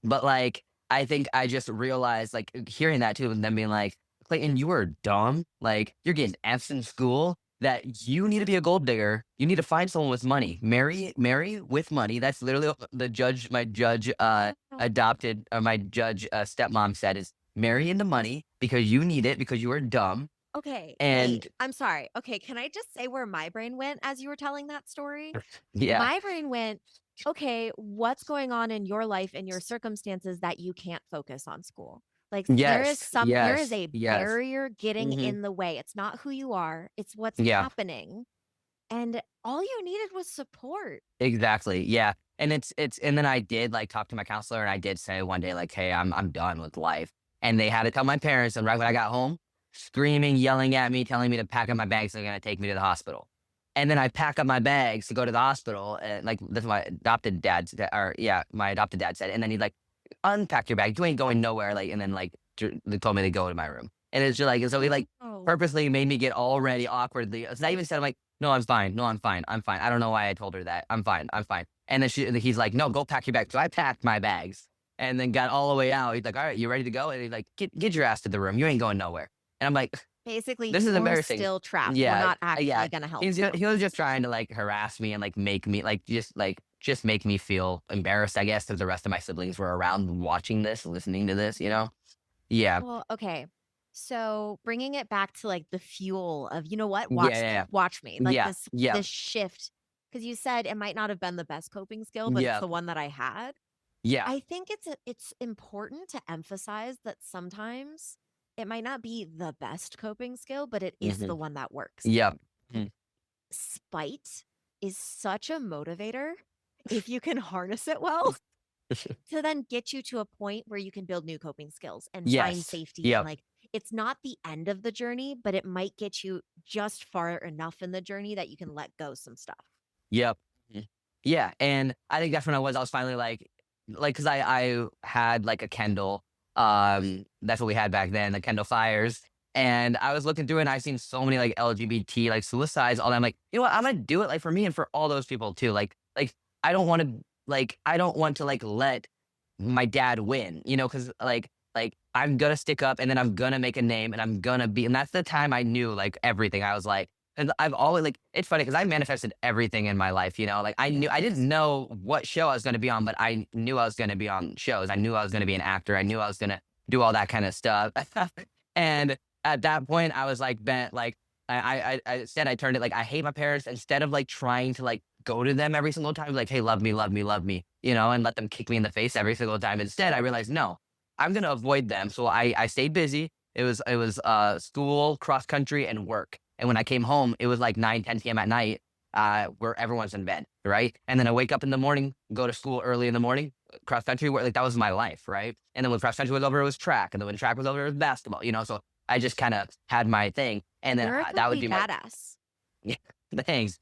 but, like, I think I just realized, like, hearing that too and then being like, "Clayton, you are dumb. Like, you're getting Fs in school, that you need to be a gold digger. You need to find someone with money. Marry with money." That's literally what my judge, stepmom said is, "Marry into money because you need it because you are dumb." Okay, wait. And I'm sorry. Okay, can I just say where my brain went as you were telling that story? yeah. My brain went, okay, what's going on in your life and your circumstances that you can't focus on school? Like Yes, there is yes, a yes. barrier getting Mhm. in the way. It's not who you are, it's what's Yeah. happening. And all you needed was support. Exactly, yeah, and and then I did, like, talk to my counselor, and I did say one day, like, "Hey, I'm done with life," and they had to tell my parents, and right when I got home, screaming, yelling at me, telling me to pack up my bags, they're gonna take me to the hospital, and then I pack up my bags to go to the hospital, and, like, that's my adopted dad said, and then he's like, "Unpack your bag, you ain't going nowhere," like, and then, like, they told me to go to my room. And it's just like, and so he like Oh. purposely made me get already awkwardly. It's not even said, I'm like, no, I'm fine. No, I'm fine. I'm fine. I don't know why I told her that. I'm fine. I'm fine. And then he's like, no, go pack your bags. So I packed my bags and then got all the way out. He's like, all right, you ready to go? And he's like, get your ass to the room. You ain't going nowhere. And I'm like, Basically, this is you're embarrassing. still trapped. We're Yeah, not yeah. actually gonna help He you. was just trying to like harass me and like make me just make me feel embarrassed, I guess, because the rest of my siblings were around watching this, listening to this, you know? Yeah. Well, okay. So bringing it back to like the fuel of, you know what? Yeah, yeah, Watch me. Like yeah. Yeah. this shift. Because you said it might not have been the best coping skill, but it's Yeah. the one that I had. Yeah. I think it's important to emphasize that sometimes it might not be the best coping skill, but it is Mhm. the one that works. Yep. Mhm. Spite is such a motivator if you can harness it well to then get you to a point where you can build new coping skills and find Yes. safety. And Yep. like, it's not the end of the journey, but it might get you just far enough in the journey that you can let go some stuff. Yep. Mhm. Yeah, and I think that's when I was finally like, cause I had like a Kindle, that's what we had back then, the Kindle Fires, and I was looking through it and I seen so many like LGBT, like suicides, all that. I'm like, you know what? I'm gonna do it like for me and for all those people too. Like I don't want to like let my dad win, you know, cause like I'm gonna stick up and then I'm gonna make a name and I'm gonna be, and that's the time I knew like everything. I was like, and I've always like, it's funny because I manifested everything in my life, you know, like I Yes. didn't know what show I was going to be on, but I knew I was going to be on shows. I knew I was going to be an actor. I knew I was going to do all that kind of stuff. And at that point, I was like, bent, like, I said, I turned it like, I hate my parents instead of like trying to like go to them every single time, like, hey, love me, love me, love me, you know, and let them kick me in the face every single time. Instead, I realized, no, I'm going to avoid them. So I stayed busy. It was school, cross country, and work. And when I came home, it was like 9, 10 p.m. at night, where everyone's in bed, right? And then I wake up in the morning, go to school early in the morning, cross country, where like that was my life, right? And then when cross country was over, it was track, and then when track was over, it was basketball, you know. So I just kind of had my thing, and then You're a that would complete be my badass. yeah. Thanks.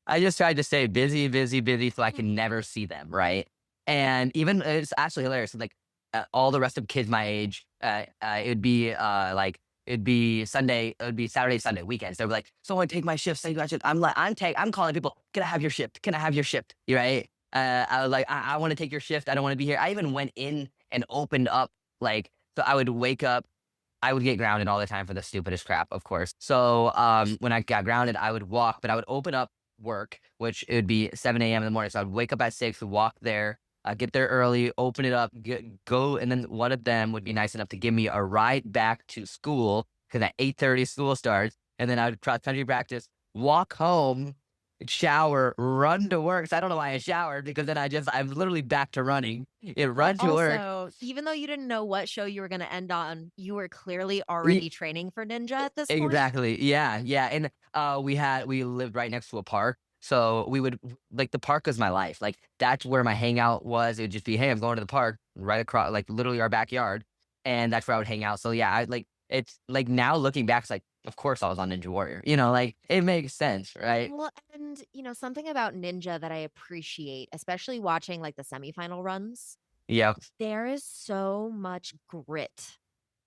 I just tried to stay busy, busy, busy, so I can never see them, right? And even it's actually hilarious. Like all the rest of kids my age, it would be like it'd be Sunday, it would be Saturday, Sunday, weekends. They were like, "Someone take my shift, take my shift." I'm like, I'm calling people. Can I have your shift? Can I have your shift? You right? I was like, I want to take your shift. I don't want to be here. I even went in and opened up like so. I would wake up. I would get grounded all the time for the stupidest crap, of course. So when I got grounded, I would walk, but I would open up work, which it would be 7 a.m. in the morning. So I'd wake up at 6, walk there, get there early, open it up, go, and then one of them would be nice enough to give me a ride back to school because at 8:30 school starts, and then I would cross country practice, walk home, shower, run to work. So I don't know why I showered because then I'm literally back to running. It Well, run to work. also, even though you didn't know what show you were going to end on, you were clearly already training for Ninja at this point. Exactly. Yeah, yeah. And we lived right next to a park. So we would like the park was my life. Like that's where my hangout was. It would just be, hey, I'm going to the park right across like literally our backyard. And that's where I would hang out. So yeah, I like it's like now looking back, it's like, of course I was on Ninja Warrior. You know, like it makes sense, right? Well, and something about Ninja that I appreciate, especially watching like the semifinal runs, Yep. there is so much grit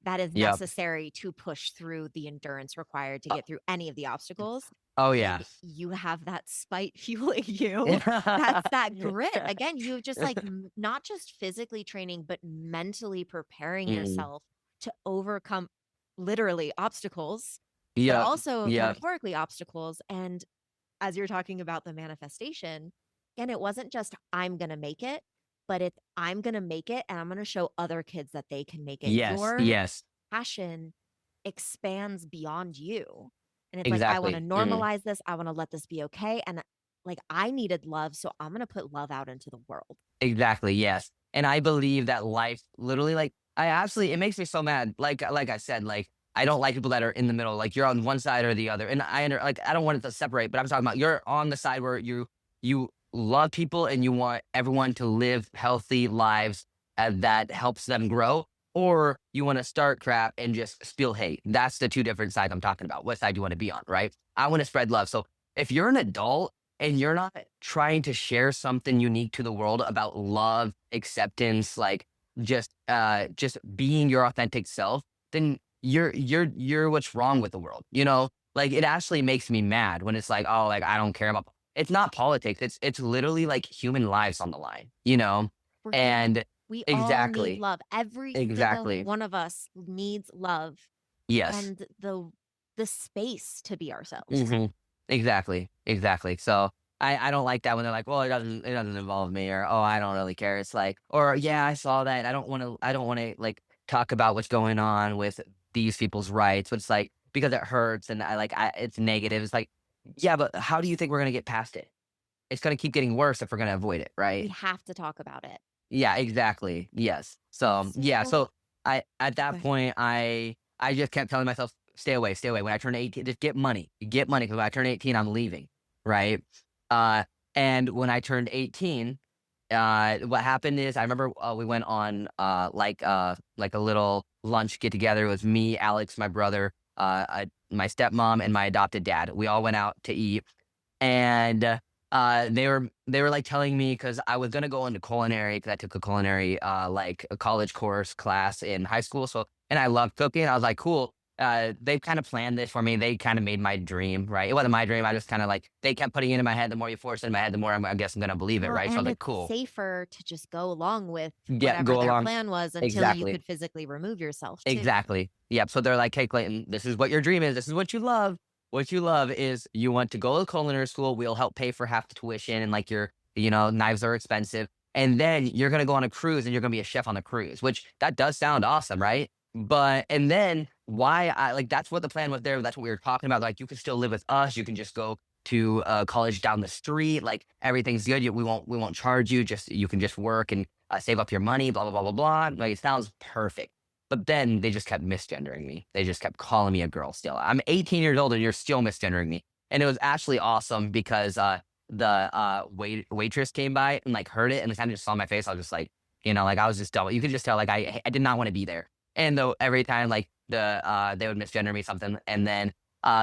that is Yep. necessary to push through the endurance required to Uh, get through any of the obstacles. oh yeah. And you have that spite fueling you. That's that grit. Again, you just like not just physically training, but mentally preparing Mm. yourself to overcome literally obstacles, but Yep. also Yep. metaphorically obstacles. And as you're talking about the manifestation, again, it wasn't just I'm going to make it, but it's I'm going to make it and I'm going to show other kids that they can make it. Yes. Your Yes. passion expands beyond you. And it's like, I want to Exactly. Mhm. normalize this. I want to let this be okay. And like, I needed love. So I'm going to put love out into the world. Exactly, yes. And I believe that life literally like I absolutely it makes me so mad. Like I said, like I don't like people that are in the middle, like you're on one side or the other. And like I don't want it to separate, but I'm talking about you're on the side where you love people and you want everyone to live healthy lives that helps them grow, or you want to start crap and just spill hate. That's the two different sides I'm talking about. What side do you want to be on, right? I want to spread love. So if you're an adult and you're not trying to share something unique to the world about love, acceptance, like just being your authentic self, then you're what's wrong with the world, you know? Like, it actually makes me mad when it's like, "Oh, like, I don't care about" it's not politics, it's literally, like, human lives on the line, you know? We're human. And We all need exactly, love. Every single exactly. one of us needs love Yes. and the space to be ourselves. Mhm. Exactly, exactly. So, I don't like that when they're like, "Well, it doesn't involve me," or, "Oh, I don't really care." It's like, or, "Yeah, I saw that. I don't wanna, like, talk about what's going on with these people's rights," but it's like, because it hurts and it's negative. It's like, yeah, but how do you think we're gonna get past it? It's gonna keep getting worse if we're gonna avoid it, We right? have to talk about it. Yeah, exactly. Yes. So, yeah, So so I at that okay. point, I just kept telling myself, "Stay away, stay away." When I turn 18, just get money, because when I turn 18, I'm leaving, right? Uh, and when I turned 18, what happened is I remember, we went on, like a little lunch get together. It was me, Alex, my brother, my stepmom, and my adopted dad. We all went out to eat, and, they were, like, telling me, because I was gonna go into culinary, because I took a culinary, like, a college course class in high school, so and I love cooking. I was like, "Cool." They kinda planned this for me. They kinda made my dream, right? It wasn't my dream. I just kinda, like, they kept putting it in my head. The more you force it in my head, the more I guess I'm gonna believe it, Well, right? So I and was like, it's "Cool." safer to just go along with Get whatever go their along. plan was until you Exactly. could physically remove yourself too. Exactly. Yep. So they're like, "Hey, Clayton, this is what your dream is. This is what you love. What you love is you want to go to culinary school. We'll help pay for half the tuition, and like knives are expensive. And then you're gonna go on a cruise and you're gonna be a chef on the cruise, which that does sound awesome, right? But and then why I like that's what the plan was there. That's what we were talking about. Like, you can still live with us. You can just go to college down the street. Like, everything's good. We won't charge you. Just you can just work and save up your money. Blah blah blah blah blah. Like, it sounds perfect. But then they just kept misgendering me. They just kept calling me a girl still. I'm 18 years old and you're still misgendering me. And it was actually awesome because waitress came by and like heard it and kind of just saw my face. I was just like, like I was just double. You could just tell like I did not want to be there. And though every time like they would misgender me something, and then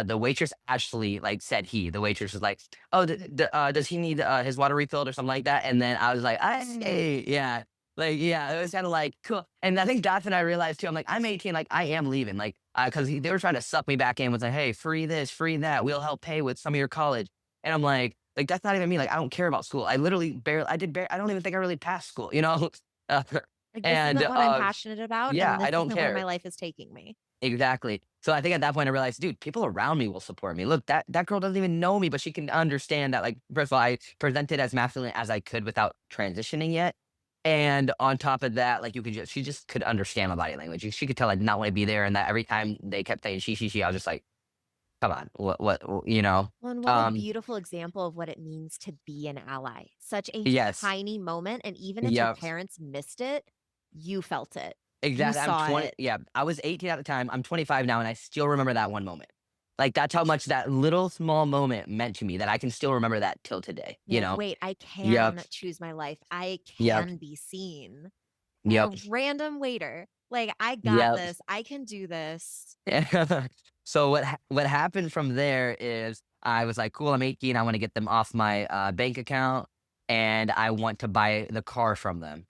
the waitress actually like said the waitress was like, "Oh, does he need his water refilled or something like that?" And then I was like, "Hey, yeah." Like, yeah, it was kinda like, cool, and I think that's when I realized too, I'm like, "I'm 18, like, I am leaving," like, because they were trying to suck me back in with like, "Hey, free this, free that, we'll help pay with some of your college," and I'm like, that's not even me, like, I don't care about school. I literally barely I don't even think I really passed school, you know? Uh, Like, this and, isn't what I'm passionate about, yeah, and I this don't isn't where my care. life is taking me. Exactly. So I think at that point I realized, dude, people around me will support me. Look, that girl doesn't even know me, but she can understand that. Like, first of all, I presented as masculine as I could without transitioning yet. And on top of that, like, she just could understand my body language. She could tell I did not want to be there, and that every time they kept saying she, I was just like, come on, what. Well, and what a Um, beautiful example of what it means to be an ally. Such a yes, tiny moment, and even if your yep, parents missed it, you felt it. You exactly. I'm saw 20. it. Yeah, I was 18 at the time. I'm 25 now, and I still remember that one moment. Like, that's how much that little small moment meant to me, that I can still remember that till today, you Like, know? "Wait, I Yep, can choose my life. I yep, can be seen by a yep, random waiter. Like, I got yep. this. I can do this." So what happened from there is I was like, "Cool, I'm 18, I wanna get them off my, bank account, and I want to buy the car from them."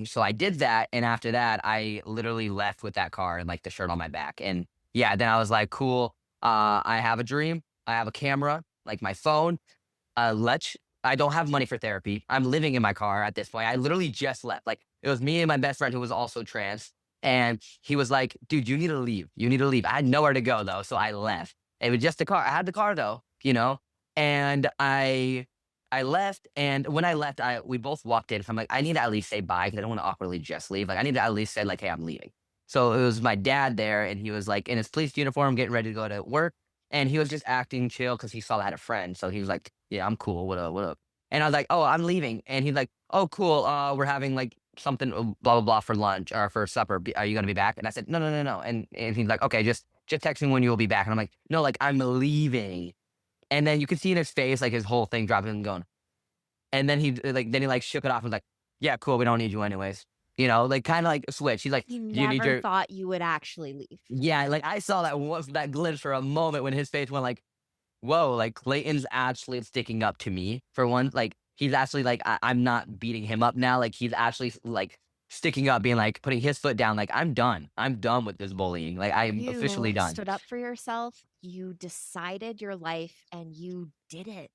So I did that, and after that, I literally left with that car and, like, the shirt on my back, and, yeah, then I was like, "Cool, I have a dream, I have a camera, like my phone, let's I don't have money for therapy. I'm living in my car at this point. I literally just left. Like, it was me and my best friend who was also trans. And he was like, dude, you need to leave. You need to leave. I had nowhere to go though. So I left. It was just a car. I had the car though, and I left. And when I left, we both walked in. So I'm like, I need to at least say bye because I don't want to awkwardly just leave. Like, I need to at least say, like, hey, I'm leaving. So it was my dad there, and he was like in his police uniform, getting ready to go to work. And he was just acting chill because he saw I had a friend. So he was like, "Yeah, I'm cool. What up? What up?" And I was like, "Oh, I'm leaving." And he's like, "Oh, cool. We're having like something blah blah blah for lunch or for supper. Are you gonna be back?" And I said, "No, no, no, no." And he's like, "Okay, just text me when you'll be back." And I'm like, "No, like, I'm leaving." And then you could see in his face like his whole thing dropping and going. And then he shook it off and was like, "Yeah, cool. We don't need you anyways." Like, kind of like a switch. He's like, He "Do you need never your?" thought you would actually leave. Yeah, like, I saw that glimpse for a moment when his face went like, whoa, like, Clayton's actually sticking up to me for one. Like, he's actually like, I'm not beating him up now. Like, he's actually like sticking up, being like, putting his foot down, like, I'm done with this bullying. Like, I'm officially You done. stood up for yourself, you decided your life, and you did it.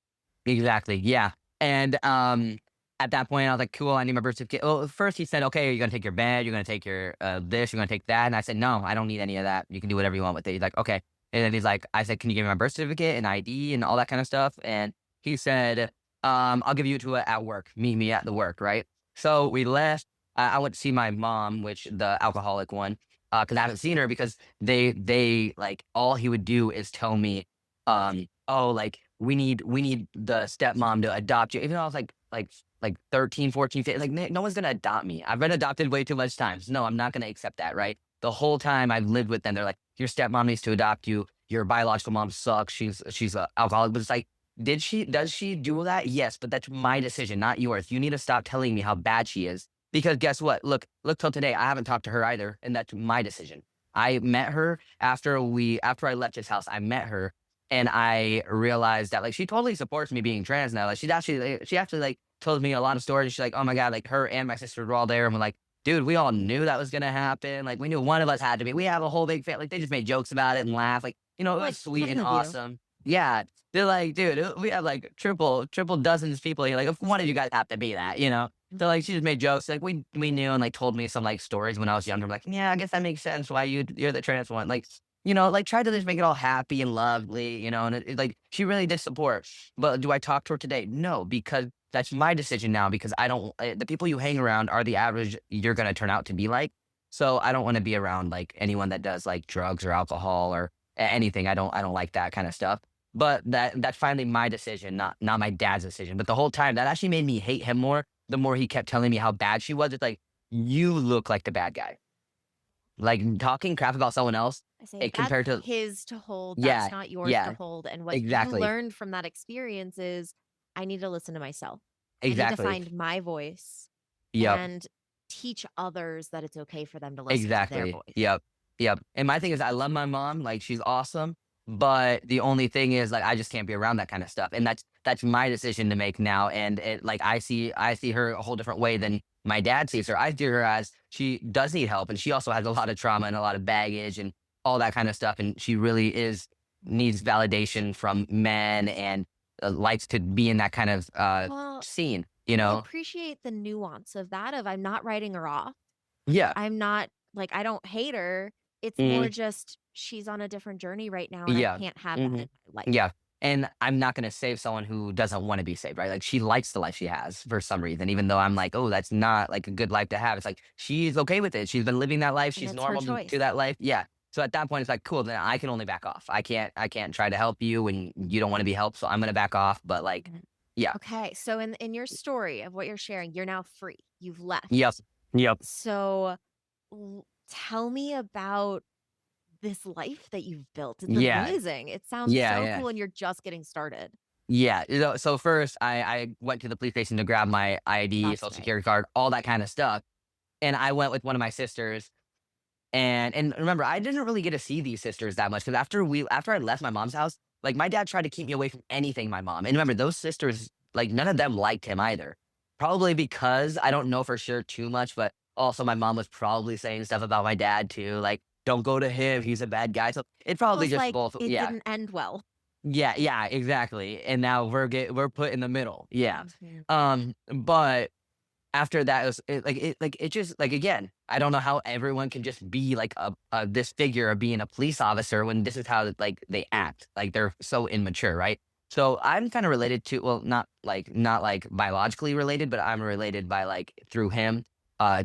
Exactly. Yeah. And at that point, I was like, cool, I need my birth certificate. Well, first he said, okay, you're gonna take your bed, you're gonna take your this, you're gonna take that. And I said, no, I don't need any of that. You can do whatever you want with it. He's like, okay. And then he's like, I said, can you give me my birth certificate and ID and all that kind of stuff? And he said, I'll give you to it at work. Meet me at the work, right? So we left. I went to see my mom, which the alcoholic one, because I haven't seen her because they like all he would do is tell me, oh, like we need the stepmom to adopt you. Even though I was like 13, 14, 15, like no one's gonna adopt me. I've been adopted way too much times. No, I'm not gonna accept that, right? The whole time I've lived with them, they're like, your stepmom needs to adopt you. Your biological mom sucks. She's a alcoholic. But it's like, does she do that? Yes, but that's my decision, not yours. You need to stop telling me how bad she is. Because guess what? Look till today. I haven't talked to her either, and that's my decision. I met her after I left his house. I met her and I realized that like she totally supports me being trans now. Like she actually like told me a lot of stories. She's like, oh my God, like her and my sister were all there and we're like, dude, we all knew that was gonna happen. Like we knew one of us had to be. We have a whole big family. Like they just made jokes about it and laugh. Like, it Like was sweet 10 and of you. awesome. Yeah. They're like, dude, we have like triple dozens of people here. Like, if one of you guys have to be that. They're like, she just made jokes. Like we knew and like told me some like stories when I was younger. I'm like, yeah, I guess that makes sense why you're the trans one. Like, like try to just make it all happy and lovely. And like she really did support. But do I talk to her today? No, because that's my decision now because I don't the people you hang around are the average you're gonna turn out to be like. So I don't want to be around like anyone that does like drugs or alcohol or anything. I don't like that kind of stuff. But that's finally my decision, not my dad's decision. But the whole time that actually made me hate him more. The more he kept telling me how bad she was, it's like you look like the bad guy. Like talking crap about someone else, I say it that's compared to his to hold, that's yeah, not yours to yeah, hold. And what you exactly, learned from that experience is I need to listen to myself. I need to exactly, find my voice yep. and teach others that it's okay for them to listen to their Exactly. voice. Yep. Yep. And my thing is I love my mom, like she's awesome, but the only thing is like I just can't be around that kind of stuff. And that's my decision to make now. And it like I see her a whole different way than my dad sees her. I see her as she does need help and she also has a lot of trauma and a lot of baggage and all that kind of stuff. And she really is needs validation from men and likes to be in that kind of Well, scene, I appreciate the nuance of that of I'm not writing her off. Yeah. I'm not like I don't hate her. It's more Mhm. just she's on a different journey right now and I Yeah. can't have that Mhm. in my life. Yeah, and I'm not gonna save someone who doesn't wanna be saved, right? Like, she likes the life she has for some reason, even though I'm like, "Oh, that's not, like, a good life to have." It's like, she's okay with it. She's been living that life. And She's it's her normal to choice. that life. Yeah. So at that point, it's like, "Cool, then I can only back off. I can't try to help you when you don't wanna be helped, so I'm gonna back off." But, like, Mhm. yeah. Okay, so in your story of what you're sharing, you're now free. You've Yep. left. Yep. So tell me about this life that you've built. It's Yeah. amazing. It sounds Yeah, so yeah. cool and you're just getting started. Yeah, so first, I went to the police station to grab my ID, That's Social right. Security card, all that kinda stuff, and I went with one of my sisters. And remember, I didn't really get to see these sisters that much because after I left my mom's house, like my dad tried to keep me away from anything my mom. And remember, those sisters, like none of them liked him either. Probably because I don't know for sure too much, but also my mom was probably saying stuff about my dad too, like don't go to him, he's a bad guy. So it probably Almost just like both. it Yeah, didn't end well. yeah, exactly. And now we're put in the middle. Yeah. Mhm. But after that, it just like, again, I don't know how everyone can just be like this figure of being a police officer when this is how, like, they act, like, they're so immature, right? So I'm kinda related to well, not like biologically related, but I'm related by, like, through him,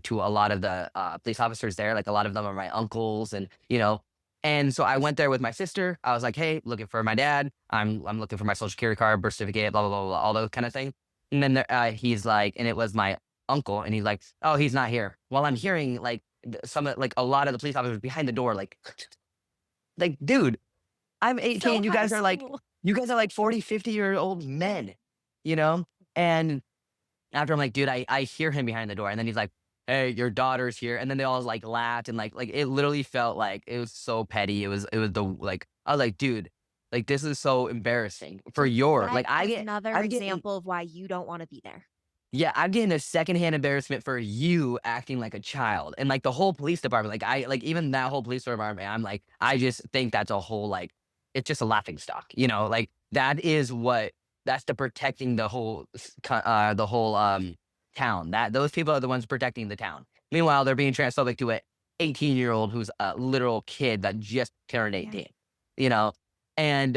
to a lot of the, police officers there, like, a lot of them are my uncles and so I went there with my sister. I was like, "Hey, looking for my dad. I'm looking for my Social Security card, birth certificate, blah, blah, blah, blah," all those kinda thing. And then he's like and it was my uncle, and he's like, "Oh, he's not here." While I'm hearing like like a lot of the police officers behind the door, like, like, dude, I'm So 18. high school. You guys are like 40, 50-year-old men, you know? And after I'm like, dude, I hear him behind the door, and then he's like, "Hey, your daughter's here," and then they all like laughed and like it literally felt like it was so petty. It was the like I was like, dude, like this is so embarrassing for So your that like is another I'm getting example of why you don't want to be there. Yeah, I'm getting a secondhand embarrassment for you acting like a child. And like the whole police department, like I like even that whole police department, I'm like, I just think that's a whole like it's just a laughing stock, like that is what that's the protecting the whole town. That those people are the ones protecting the town. Meanwhile, they're being transphobic to a 18-year-old who's a literal kid that just turned Yeah. 18, you know. And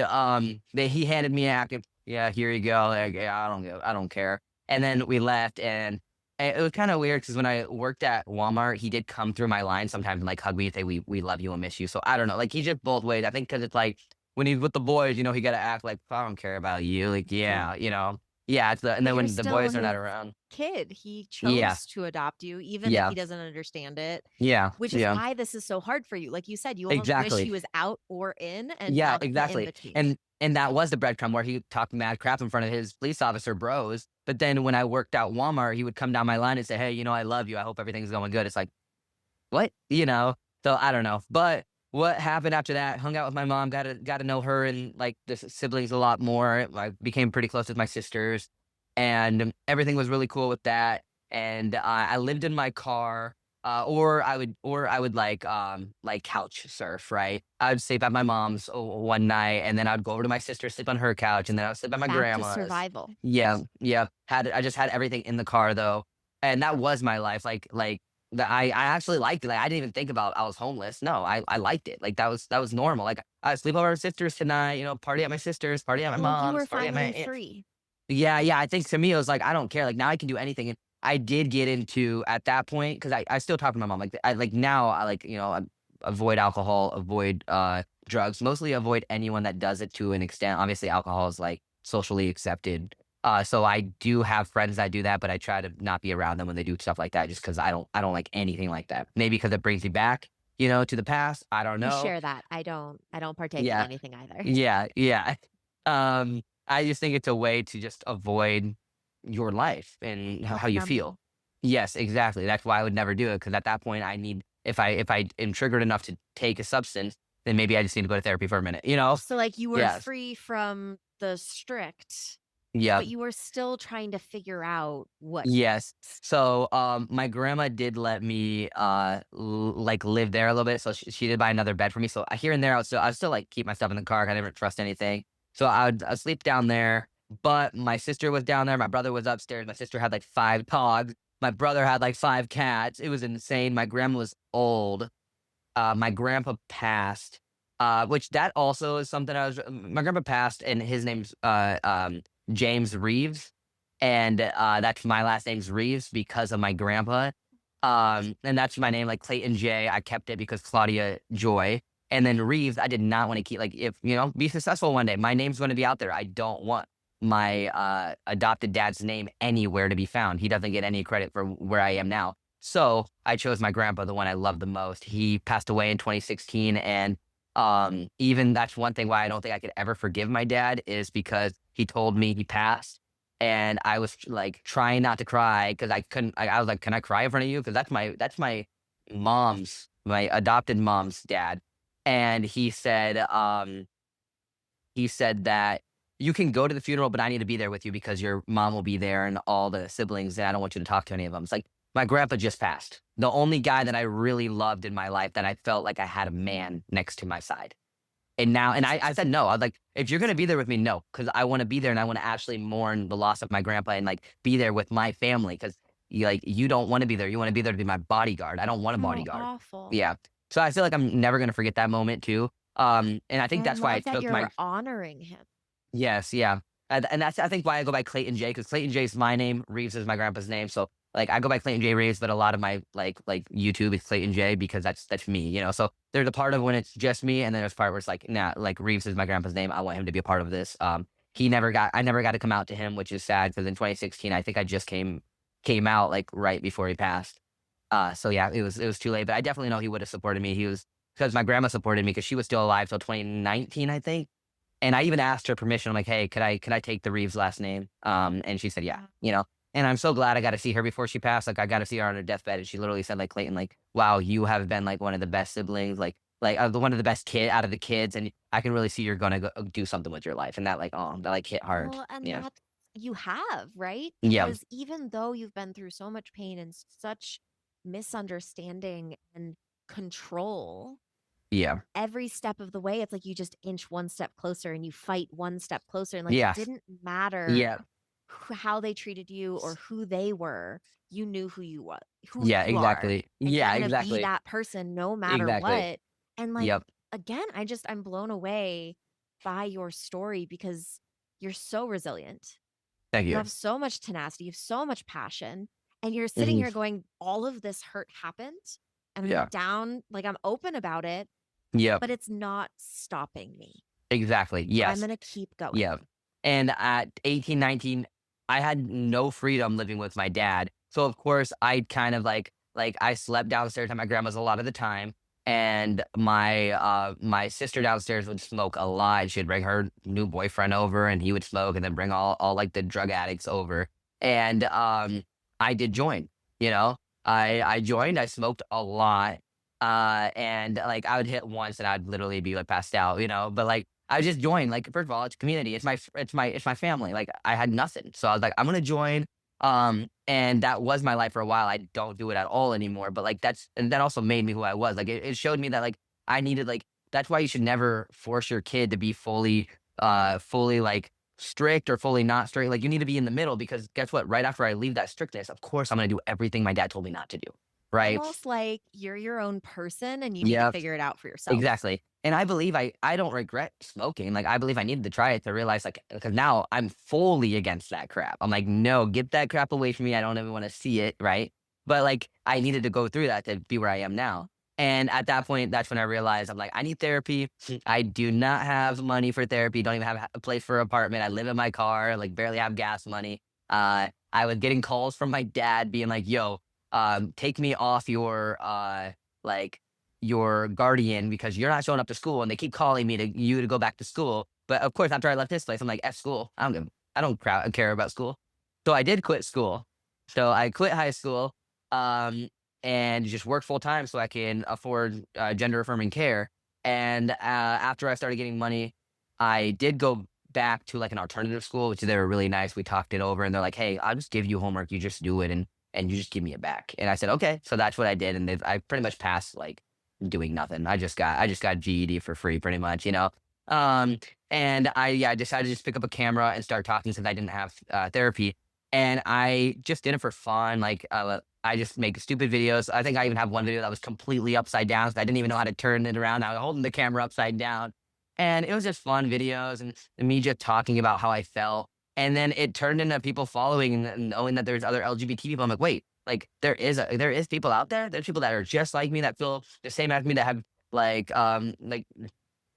he handed me a acting, yeah, here you go. Like, yeah, I don't care. And then we left, and it was kinda weird because when I worked at Walmart, he did come through my line sometimes and, like, hug me and say, "We love you and miss you." So, I don't know, like, he's just both ways. I think because it's like, when he's with the boys, he gotta act like, "I don't care about you." Like, Yeah. yeah, Yeah, it's the and But then you're when the still boys are his not around. kid. He Yeah, chose to adopt you, even if yeah, he doesn't understand it, yeah, which is yeah, why this is so hard for you. Like you said, you almost wish he exactly. was out or in and Yeah, not the in exactly. between. And that was the breadcrumb where he talked mad crap in front of his police officer bros. But then when I worked out Walmart, he would come down my line and say, "Hey, I love you. I hope everything's going good." It's like, what? So I don't know. But what happened after that? Hung out with my mom, got to know her and like the siblings a lot more. I became pretty close with my sisters, and everything was really cool with that. And I lived in my car, or I would like couch surf. Right, I would sleep at my mom's one night, and then I'd go over to my sister, sleep on her couch, and then I'd sleep at my Back to grandma's. survival. Yeah, yeah. I just had everything in the car though, and that was my life. That I actually liked it. Like, I didn't even think about I was homeless. No, I liked it. Like, that was normal. Like, I sleep over at sisters tonight, party at my sister's, party at my Well, you mom's, were party at my finally aunt's. free. Yeah, yeah, I think to me, it was like, I don't care. Like, now I can do anything. And I did get into at that point because I still talk to my mom. Like, I like now, I like, I avoid alcohol, avoid drugs, mostly avoid anyone that does it to an extent. Obviously, alcohol is like socially accepted. So I do have friends that do that, but I try to not be around them when they do stuff like that, just because I don't like anything like that. Maybe because it brings me back, to the past. I don't I know. share that. I don't partake in Yeah, anything either. yeah, yeah. I just think it's a way to just avoid your life and Or how you numbing. feel. Yes, exactly. That's why I would never do it because at that point I need if I am triggered enough to take a substance, then maybe I just need to go to therapy for a minute, you know? So, like, you were Yes. free from the strict, Yeah. but you were still trying to figure out what Yes. next. So, my grandma did let me, like, live there a little bit, so she did buy another bed for me, so, here and there, I would still, like, keep my stuff in the car, 'cause I didn't trust anything. So, I'd sleep down there, but my sister was down there, my brother was upstairs, my sister had, like, 5 dogs, my brother had, like, 5 cats, it was insane, my grandma was old, my grandpa passed, which that also is something my grandpa passed, and his name's, James Reeves, and, that's my last name's Reeves because of my grandpa, and that's my name, like Clayton J, I kept it because Claudia Joy, and then Reeves, I did not wanna keep like, if, be successful one day, my name's gonna be out there, I don't want my, adopted dad's name anywhere to be found, he doesn't get any credit for where I am now. So, I chose my grandpa, the one I love the most. He passed away in 2016, and, even that's one thing why I don't think I could ever forgive my dad is because he told me he passed, and I was, like, trying not to cry because I couldn't I was like, "Can I cry in front of you?" Because my adopted mom's dad, and he said that, "You can go to the funeral, but I need to be there with you because your mom will be there and all the siblings, and I don't want you to talk to any of them." It's like, my grandpa just passed. The only guy that I really loved in my life that I felt like I had a man next to my side. And I said, "No." I was like, "If you're gonna be there with me, no, because I wanna be there and I wanna actually mourn the loss of my grandpa and, like, be there with my family because you don't wanna be there. You wanna be there to be my bodyguard. I don't want a Oh, bodyguard." awful. Yeah. So I feel like I'm never gonna forget that moment too. And I think I that's why I love that took you're my honoring him. Yes, yeah. And that's I think why I go by Clayton J, because Clayton J is my name, Reeves is my grandpa's name, so, like, I go by Clayton J Reeves, but a lot of my, YouTube is Clayton J because that's me, so there's a part of when it's just me, and then there's a part where it's like, "Nah, like, Reeves is my grandpa's name, I want him to be a part of this." I never got to come out to him, which is sad because in 2016, I think I just came out, like, right before he passed. So yeah, it was too late, but I definitely know he would have supported me. He was because my grandma supported me because she was still alive till 2019, I think. And I even asked her permission. I'm like, "Hey, could I take the Reeves last name?" And she said, "Yeah," Wow. And I'm so glad I got to see her before she passed. Like, I got to see her on her deathbed, and she literally said, like, "Clayton, like, wow, you have been like one of the best siblings, one of the best kid out of the kids, and I can really see you're gonna do something with your life." And that, like, oh, that like hit hard. Well, and Yeah. you have, right? Yeah. Because even though you've been through so much pain and such misunderstanding and control, Yeah. every step of the way, it's like you just inch one step closer and you fight one step closer. And like it Yes. didn't matter Yeah. how they treated you or who they were, you knew who you was, who Yeah, you are. exactly. And you're Yeah, gonna be exactly. that person no matter Exactly. what. And like Yep. again, I'm blown away by your story because you're so resilient. Thank You you. have so much tenacity, you have so much passion, and you're sitting Mhm. here going, all of this hurt happened, and I'm Yeah. down, like I'm open about it, Yep. but it's not stopping me. Exactly. So I'm Yes. gonna keep going. Yep. And at 18, 19, I had no freedom living with my dad. So of course I kind of like I slept downstairs at my grandma's a lot of the time. And my sister downstairs would smoke a lot. She'd bring her new boyfriend over and he would smoke and then bring all like the drug addicts over. And I did join, you know. I joined, I smoked a lot. And like I would hit once and I'd literally be like passed out, you know. But like I just joined. Like first of all, it's community. It's my family. Like I had nothing, so I was like, I'm gonna join. And that was my life for a while. I don't do it at all anymore. But like and that also made me who I was. Like it showed me that like I needed like that's why you should never force your kid to be fully like strict or fully not strict. Like you need to be in the middle because guess what? Right after I leave that strictness, of course I'm gonna do everything my dad told me not to do. Right? Almost like you're your own person and you need to Yeah. figure it out for yourself. Exactly, and I believe I don't regret smoking, like, I believe I needed to try it to realize, like because now I'm fully against that crap. I'm like, "No, get that crap away from me, I don't even wanna see it," right? But, like, I needed to go through that to be where I am now, and at that point, that's when I realized, I'm like, "I need therapy." I do not have money for therapy, don't even have a place for an apartment, I live in my car, like, barely have gas money. I was getting calls from my dad being like, "Yo, take me off like, your guardian because you're not showing up to school and they keep calling me to go back to school." But of course, after I left this place, I'm like, F school. I don't care about school. So I did quit school. So I quit high school and just worked full time so I can afford gender affirming care. And after I started getting money, I did go back to like an alternative school, which they were really nice. We talked it over and they're like, hey, I'll just give you homework. You just do it and you just give me it back. And I said, okay. So that's what I did. And I pretty much passed like doing nothing. I just got GED for free pretty much, you know? Um, and I decided to just pick up a camera and start talking since I didn't have therapy. And I just did it for fun. Like, I just make stupid videos. I think I even have one video that was completely upside down. So I didn't even know how to turn it around. I was holding the camera upside down. And it was just fun videos and me just talking about how I felt. And then it turned into people following and knowing that there's other LGBT people. I'm like, wait, like there is people out there. There's people that are just like me that feel the same as me that have like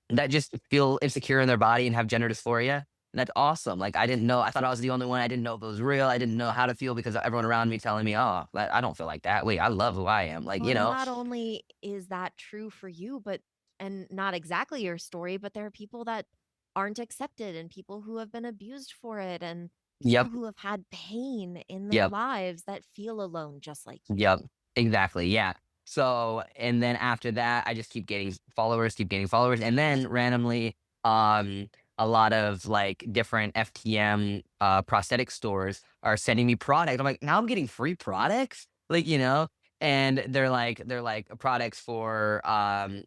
that just feel insecure in their body and have gender dysphoria. And that's awesome. Like I didn't know. I thought I was the only one. I didn't know if it was real. I didn't know how to feel because everyone around me telling me, "Oh, I don't feel like that." Wait, I love who I am. Like Well, and not only is that true for you, but and not exactly your story, but there are people that aren't accepted and people who have been abused for it and people Yep, who have had pain in their yep. lives that feel alone just like you. Yep, exactly, yeah. So, and then after that, I just keep gaining followers, and then randomly, a lot of like different FTM prosthetic stores are sending me product. I'm like, now I'm getting free products, like you know, and they're like products for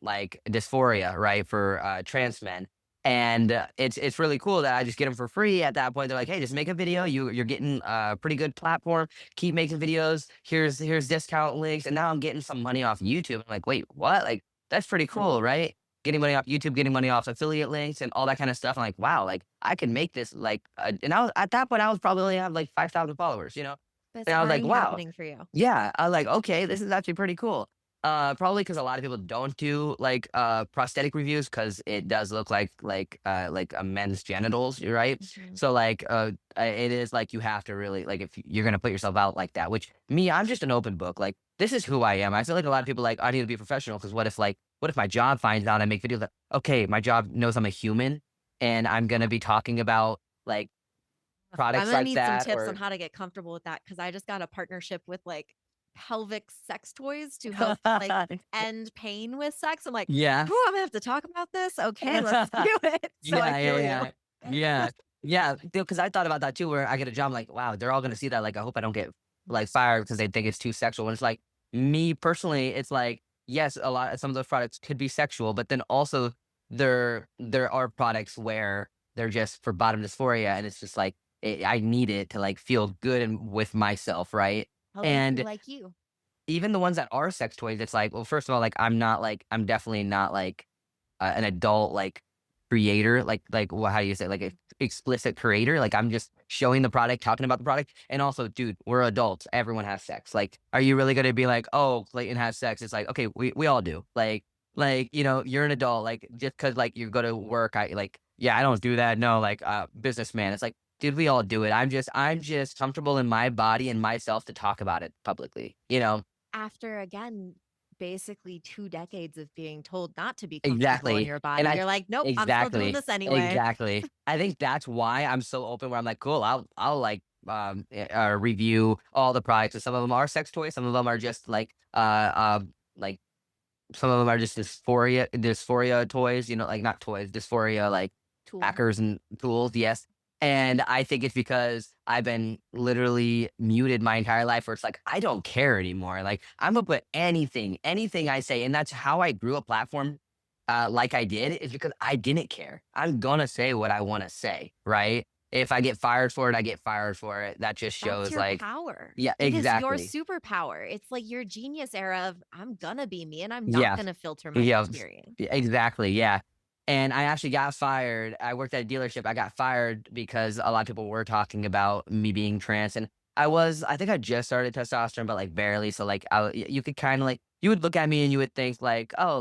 like dysphoria, right, for trans men. And it's really cool that I just get them for free at that point. They're like, hey, just make a video. You're getting a pretty good platform, keep making videos. Here's discount links, and now I'm getting some money off YouTube. I'm like, wait, what? Like that's pretty cool, right? Getting money off YouTube, getting money off affiliate links, and all that kind of stuff. I'm like, wow, like I can make this like. And I was at that point, I was probably only have like 5,000 followers, you know. But it's And I was like, already wow, happening for you. yeah, I was like, okay, this is actually pretty cool. Probably because a lot of people don't do like prosthetic reviews because it does look like a men's genitals, right? Mhm. So like it is like you have to really like if you're gonna put yourself out like that, which me, I'm just an open book. Like this is who I am. I feel like a lot of people like I need to be professional because what if my job finds out I make videos that okay, my job knows I'm a human and I'm gonna be talking about like I'm products gonna like need some that tips on or how to get comfortable with that because I just got a partnership with like pelvic sex toys to help like end pain with sex. I'm like, yeah. oh, I'm gonna have to talk about this. Okay, let's do it. So I Yeah, yeah, feel you. yeah. Yeah. Yeah, because I thought about that too, where I get a job, I'm like, wow, they're all gonna see that. Like, I hope I don't get like fired because they think it's too sexual. And it's like me personally, it's like, yes, a lot some of those products could be sexual, but then also there are products where they're just for bottom dysphoria, and it's just like I need it to like feel good and with myself, right? Helping you And like you. even the ones that are sex toys, it's like, well, first of all, like I'm definitely not like an adult like creator, like what how do you say like a explicit creator? Like I'm just showing the product, talking about the product, and also, dude, we're adults. Everyone has sex. Like, are you really gonna be like, oh, Clayton has sex? It's like, okay, we all do. Like you're an adult. Like just because like you go to work, I like yeah, I don't do that. No, like businessman. It's like, dude, we all do it. I'm just comfortable in my body and myself to talk about it publicly. You know. After, again, basically 2 decades of being told not to be comfortable in Exactly, your body, and I you're like, "Nope, I'm still doing exactly, this anyway." exactly. I think that's why I'm so open where I'm like, "Cool, I'll like, review all the products," and some of them are sex toys, some of them are just like, some of them are just dysphoria toys, like, not toys, dysphoria, like, Tool. hackers and tools, yes, and I think it's because I've been literally muted my entire life where it's like, I don't care anymore, like, Imma put anything I say, and that's how I grew a platform, like I did, is because I didn't care. I'm gonna say what I wanna say, right? If I get fired for it, I get fired for it. That just That's shows, your like power. yeah, It is your exactly. superpower. It's like your genius era of, "I'm gonna be me, and I'm not Yeah. gonna filter my Yeah, experience." exactly, yeah. And I actually got fired. I worked at a dealership. I got fired because a lot of people were talking about me being trans, and I think I just started testosterone, but, like, barely, so, like, you could kinda, like you would look at me and you would think, like, "Oh,"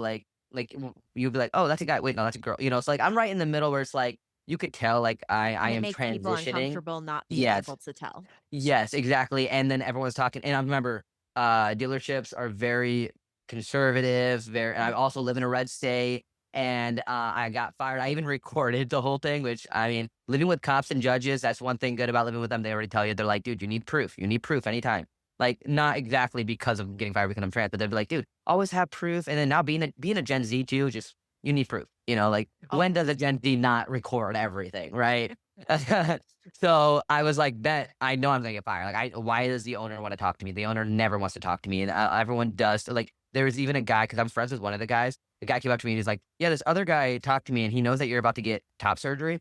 you'd be like, "Oh, that's a guy. Wait, no, that's a girl." So, like, I'm right in the middle where it's like, you could tell, like, I And it am makes people transitioning. uncomfortable not being Yes. able to tell. Yes, exactly, and then everyone's talking and I remember, dealerships are very conservative, very and I Mhm. also live in a red state, and, I got fired. I even recorded the whole thing, which, I mean, living with cops and judges, that's one thing good about living with them, they already tell you, they're like, "Dude, you need proof anytime." Like, not exactly because of getting fired because I'm trans, but they'd be like, "Dude, always have proof," and then now being a Gen Z too, just you need proof, like, Oh, when does a Gen Z not record everything, right? So I was like, "Bet I know I'm gonna get fired." Like, why does the owner want to talk to me? The owner never wants to talk to me, and everyone does. So, like, there was even a guy because I'm friends with one of the guys. The guy came up to me and he's like, "Yeah, this other guy talked to me, and he knows that you're about to get top surgery,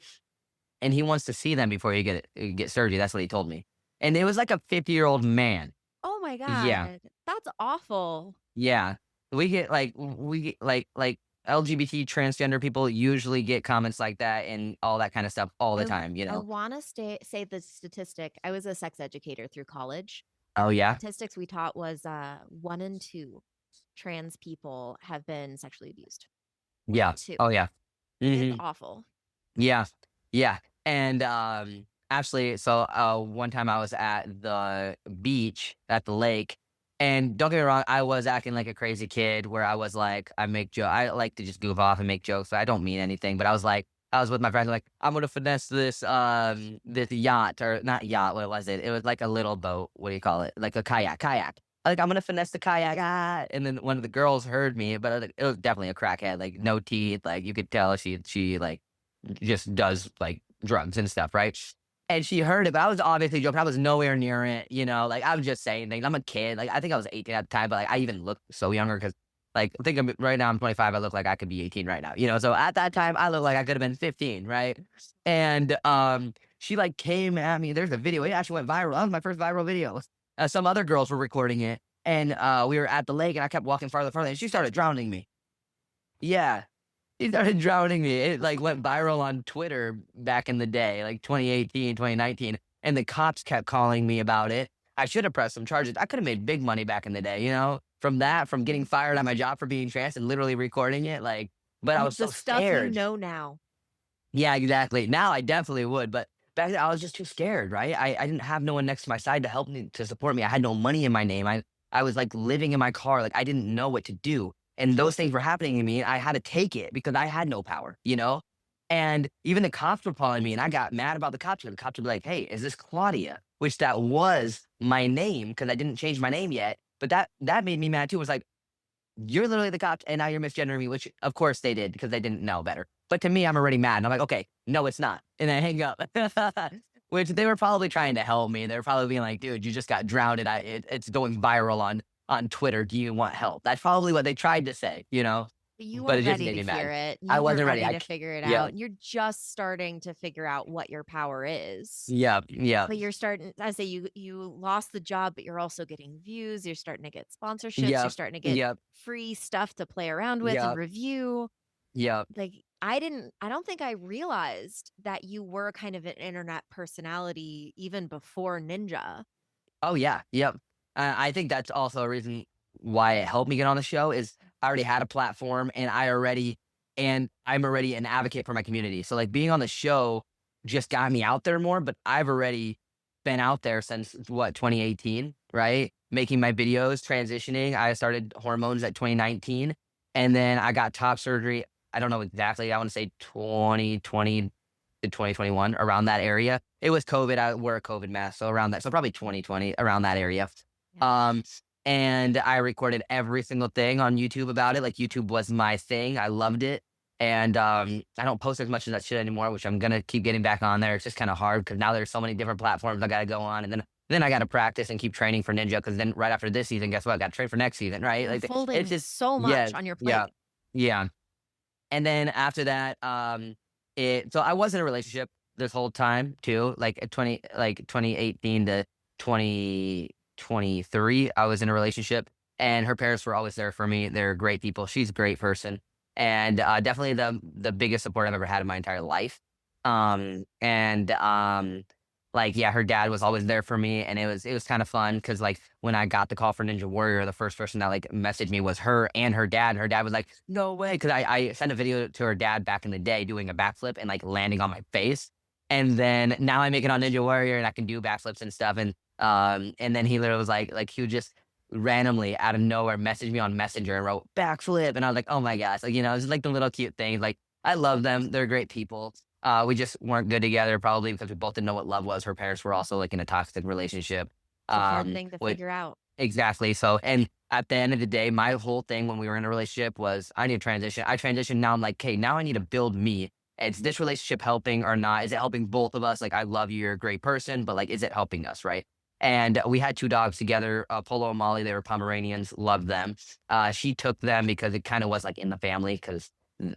and he wants to see them before you get surgery." That's what he told me, and it was like a 50-year-old man. oh my Yeah. god. That's awful. Yeah. We get like LGBT transgender people usually get comments like that and all that kind of stuff all the I time, you I know? wanna say the statistic. I was a sex educator through college. Oh, yeah? Statistics we taught was, 1 in 2 trans people have been sexually abused. 1 Yeah. in 2. Oh, yeah. It's Mhm. awful. Yeah. Yeah. And, actually, so, one time I was at the beach at the lake, and don't get me wrong, I was acting like a crazy kid where I was like, I like to just goof off and make jokes, so I don't mean anything, but I was like I was with my friends, like, "I'm gonna finesse this yacht," or not yacht, what was it? It was like a little boat, what do you call it? Like a kayak. Like, "I'm gonna finesse the kayak, ah," and then one of the girls heard me, but, it was definitely a crackhead, like, no teeth, like, you could tell she, like, just does like drugs and stuff, right? And she heard it, but I was obviously joking. I was nowhere near it, like I was just saying things. I'm a kid. Like I think I was 18 at the time, but like I even look so younger because like I think right now I'm 25. I look like I could be 18 right now, So at that time, I look like I could have been 15, right? And she like came at me. There's a video. It actually went viral. That was my first viral video. Some other girls were recording it, and we were at the lake, and I kept walking farther, and she started drowning me. Yeah, he started drowning me. It, like, went viral on Twitter back in the day, like 2018, 2019, and the cops kept calling me about it. I should have pressed some charges. I could have made big money back in the day, from getting fired on my job for being trans and literally recording it, like but I was The so stuff you scared. know now. Yeah, exactly. Now I definitely would, but back then I was just too scared, right? I didn't have no one next to my side to help me, to support me. I had no money in my name. I was like living in my car, like I didn't know what to do. And those things were happening to me. And I had to take it because I had no power. And even the cops were calling me, and I got mad about the cops. And the cops would be like, "Hey, is this Claudia?" Which that was my name because I didn't change my name yet. But that made me mad too. It was like, you're literally the cops and now you're misgendering me, which of course they did because they didn't know better. But to me, I'm already mad. And I'm like, okay, no, it's not. And I hang up, which they were probably trying to help me. They were probably being like, dude, you just got drowned. It's going viral on Twitter. Do you want help? That's probably what they tried to say, But you but weren't it just ready made to me mad. hear it. I You weren't wasn't ready. ready to figure it Yeah, out. You're just starting to figure out what your power is. yeah, yeah, But you're starting, I say you lost the job, but you're also getting views. You're starting to get sponsorships. You're yeah, starting to get yeah, free stuff to play around with and yeah, review. yeah. Like I don't think I realized that you were kind of an internet personality even before Ninja. Oh yeah, yep. I think that's also a reason why it helped me get on the show is I already had a platform and I'm already an advocate for my community. So like being on the show just got me out there more, but I've already been out there since what 2018, right? Making my videos, transitioning. I started hormones at 2019 and then I got top surgery. I don't know exactly. I want to say 2020 to 2021 around that area. It was COVID. I wore a COVID mask, so around that, so probably 2020 around that area. Yeah. Um, and I recorded every single thing on YouTube about it. Like YouTube was my thing. I loved it. And I don't post as much of that shit anymore, which I'm gonna keep getting back on there. It's just kind of hard because now there's so many different platforms I gotta go on, and then I gotta practice and keep training for Ninja. Because then right after this season, guess what? I got to train for next season, right? You're Like it's folding just so yeah, much on your yeah, plate. yeah. And then after that, so I was in a relationship this whole time too, like at 2018 to 2023, I was in a relationship and her parents were always there for me. They're great people. She's a great person. And definitely the biggest support I've ever had in my entire life. And like yeah, her dad was always there for me and it was kind of fun because like when I got the call for Ninja Warrior, the first person that like messaged me was her and her dad. And her dad was like, no way. Cause I sent a video to her dad back in the day doing a backflip and like landing on my face. And then now I make it on Ninja Warrior and I can do backflips and stuff. And then he literally was like he would just randomly out of nowhere message me on Messenger and wrote backflip. And I was like, oh my gosh. Like, it's like the little cute things. Like I love them. They're great people. We just weren't good together probably because we both didn't know what love was. Her parents were also like in a toxic relationship. It's a hard thing to Which figure out. exactly. So, and at the end of the day, my whole thing when we were in a relationship was I need to transition. I transitioned. Now I'm like, okay, now I need to build me. Is this relationship helping or not? Is it helping both of us? Like, I love you. You're a great person, but like, is it helping us? Right. And we had two dogs together, Polo and Molly. They were Pomeranians. Loved them. She took them because it kind of was like in the family because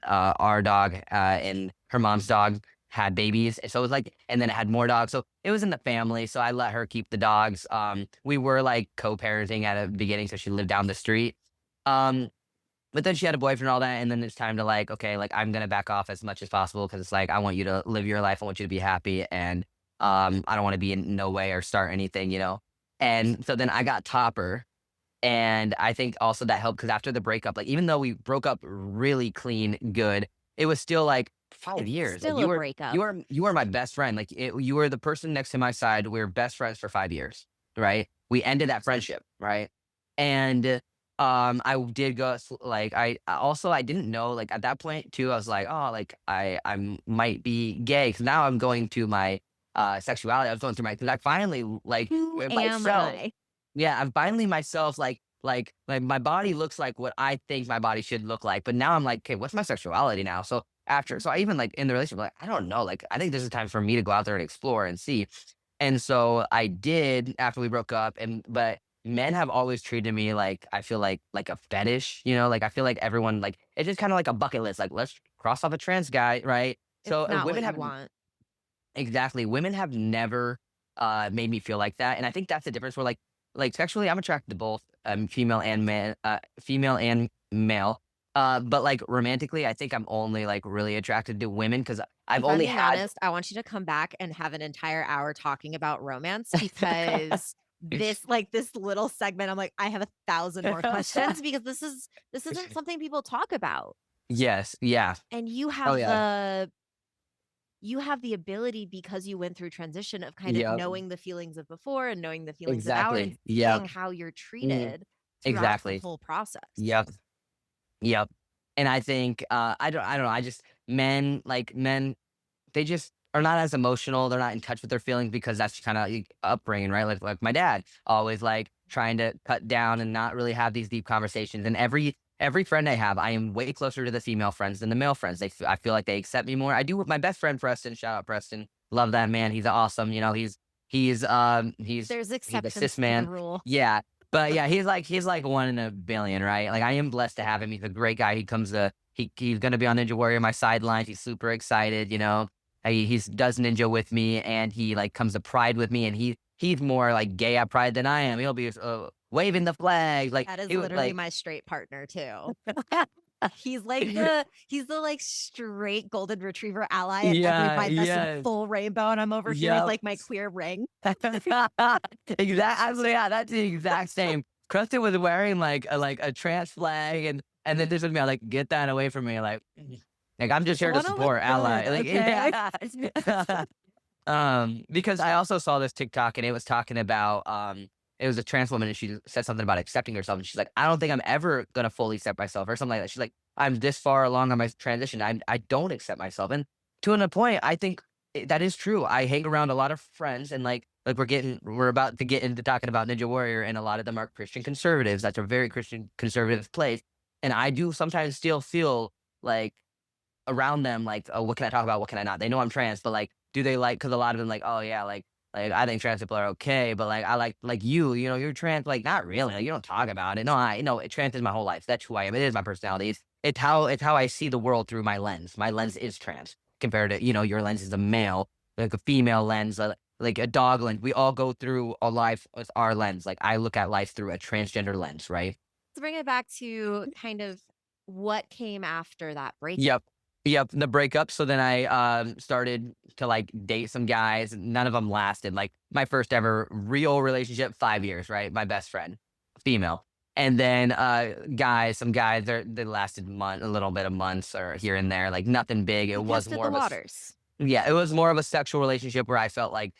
our dog and her mom's dog had babies. So it was like, and then it had more dogs. So it was in the family. So I let her keep the dogs. We were like co-parenting at the beginning. So she lived down the street. But then she had a boyfriend and all that. And then it's time to like, okay, like I'm going to back off as much as possible. Cause it's like, I want you to live your life. I want you to be happy. And I don't want to be in no way or start anything. And so then I got Topper. And I think also that helped because after the breakup, like even though we broke up really clean, good, it was still like 5 years. Like Still a breakup. you were my best friend. Like you were the person next to my side. We were best friends for 5 years, right? We ended that friendship, right? And I did go like I didn't know like at that point too. I was like, oh, like I might be gay because now I'm going to my sexuality. I was going through my because I finally like Who with am myself. I? Yeah, I'm finally myself, like my body looks like what I think my body should look like, but now I'm like, okay, what's my sexuality now? So I even like in the relationship, like I don't know, like I think this is time for me to go out there and explore and see. And so I did after we broke up, but men have always treated me like I feel like a fetish, like I feel like everyone like it's just kind of like a bucket list, like let's cross off a trans guy, right? So It's not what women you have want. exactly. Women have never made me feel like that. And I think that's the difference where like sexually I'm attracted to both female and man female and male. But like romantically, I think I'm only like really attracted to women because I've If I'm only being had honest, I want you to come back and have an entire hour talking about romance because this little segment, I'm like, I have 1,000 more questions because this isn't something people talk about. Yes, yeah. And Oh yeah. you have the ability because you went through transition of kind of Yep. knowing the feelings of before and knowing the feelings of now and Exactly. seeing Yep. how you're Mhm. treated throughout the Exactly. whole process. Yep. Yep. And I think I don't know, I just men they just are not as emotional. They're not in touch with their feelings because that's kind of upbringing, right? Like my dad always like trying to cut down and not really have these deep conversations. And every friend I have, I am way closer to the female friends than the male friends. I feel like they accept me more. I do with my best friend Preston. Shout out Preston. Love that man. He's awesome. You know, There's he's a exceptions cis to the man. rule. Yeah. But yeah, he's like one in a billion, right? Like I am blessed to have him. He's a great guy. He's gonna be on Ninja Warrior, my sidelines. He's super excited, you know. He's does Ninja with me, and he like comes to Pride with me, and he's more like gay at Pride than I am. He'll be waving the flag, like That is he would literally like. my straight partner too. He's he's the like straight golden retriever ally at every Yeah, Pride Fest in yes, full rainbow, and I'm over here with yep. like my queer ring. Actually, yeah, that's the exact same. Kristen was wearing like a trans flag, and then this was me. I like get that away from me, like I'm just I here to want to look support ally. good, Like okay? yeah. Because I also saw this TikTok and it was talking about it was a trans woman and she said something about accepting herself and she's like, I don't think I'm ever gonna fully accept myself or something like that. She's like, I'm this far along on my transition. I don't accept myself. And to a point, I think that is true. I hang around a lot of friends and like we're about to get into talking about Ninja Warrior and a lot of them are Christian conservatives. That's a very Christian conservative place. And I do sometimes still feel like around them, like, "Oh, what can I talk about? What can I not?" They know I'm trans, but, like, do they like? Because a lot of them like, "Oh, yeah, like, I think trans people are okay, but, like, I like, you know, you're trans." Like, not really, like, you don't talk about it. No, trans is my whole life. That's who I am. It is my personality. It's how I see the world through my lens. My lens is trans compared to, you know, your lens is a male, like a female lens, like a dog lens. We all go through a life with our lens. Like, I look at life through a transgender lens, right? To bring it back to kind of what came after that breakup. Yep. Yep, the breakup, so then I, started to, like, date some guys, none of them lasted, like, my first ever real relationship, 5 years, right? My best friend, female, and then, some guys, they lasted a little bit of months or here and there, like, nothing big, You it was tested more the of waters. yeah, it was more of a sexual relationship where I felt like,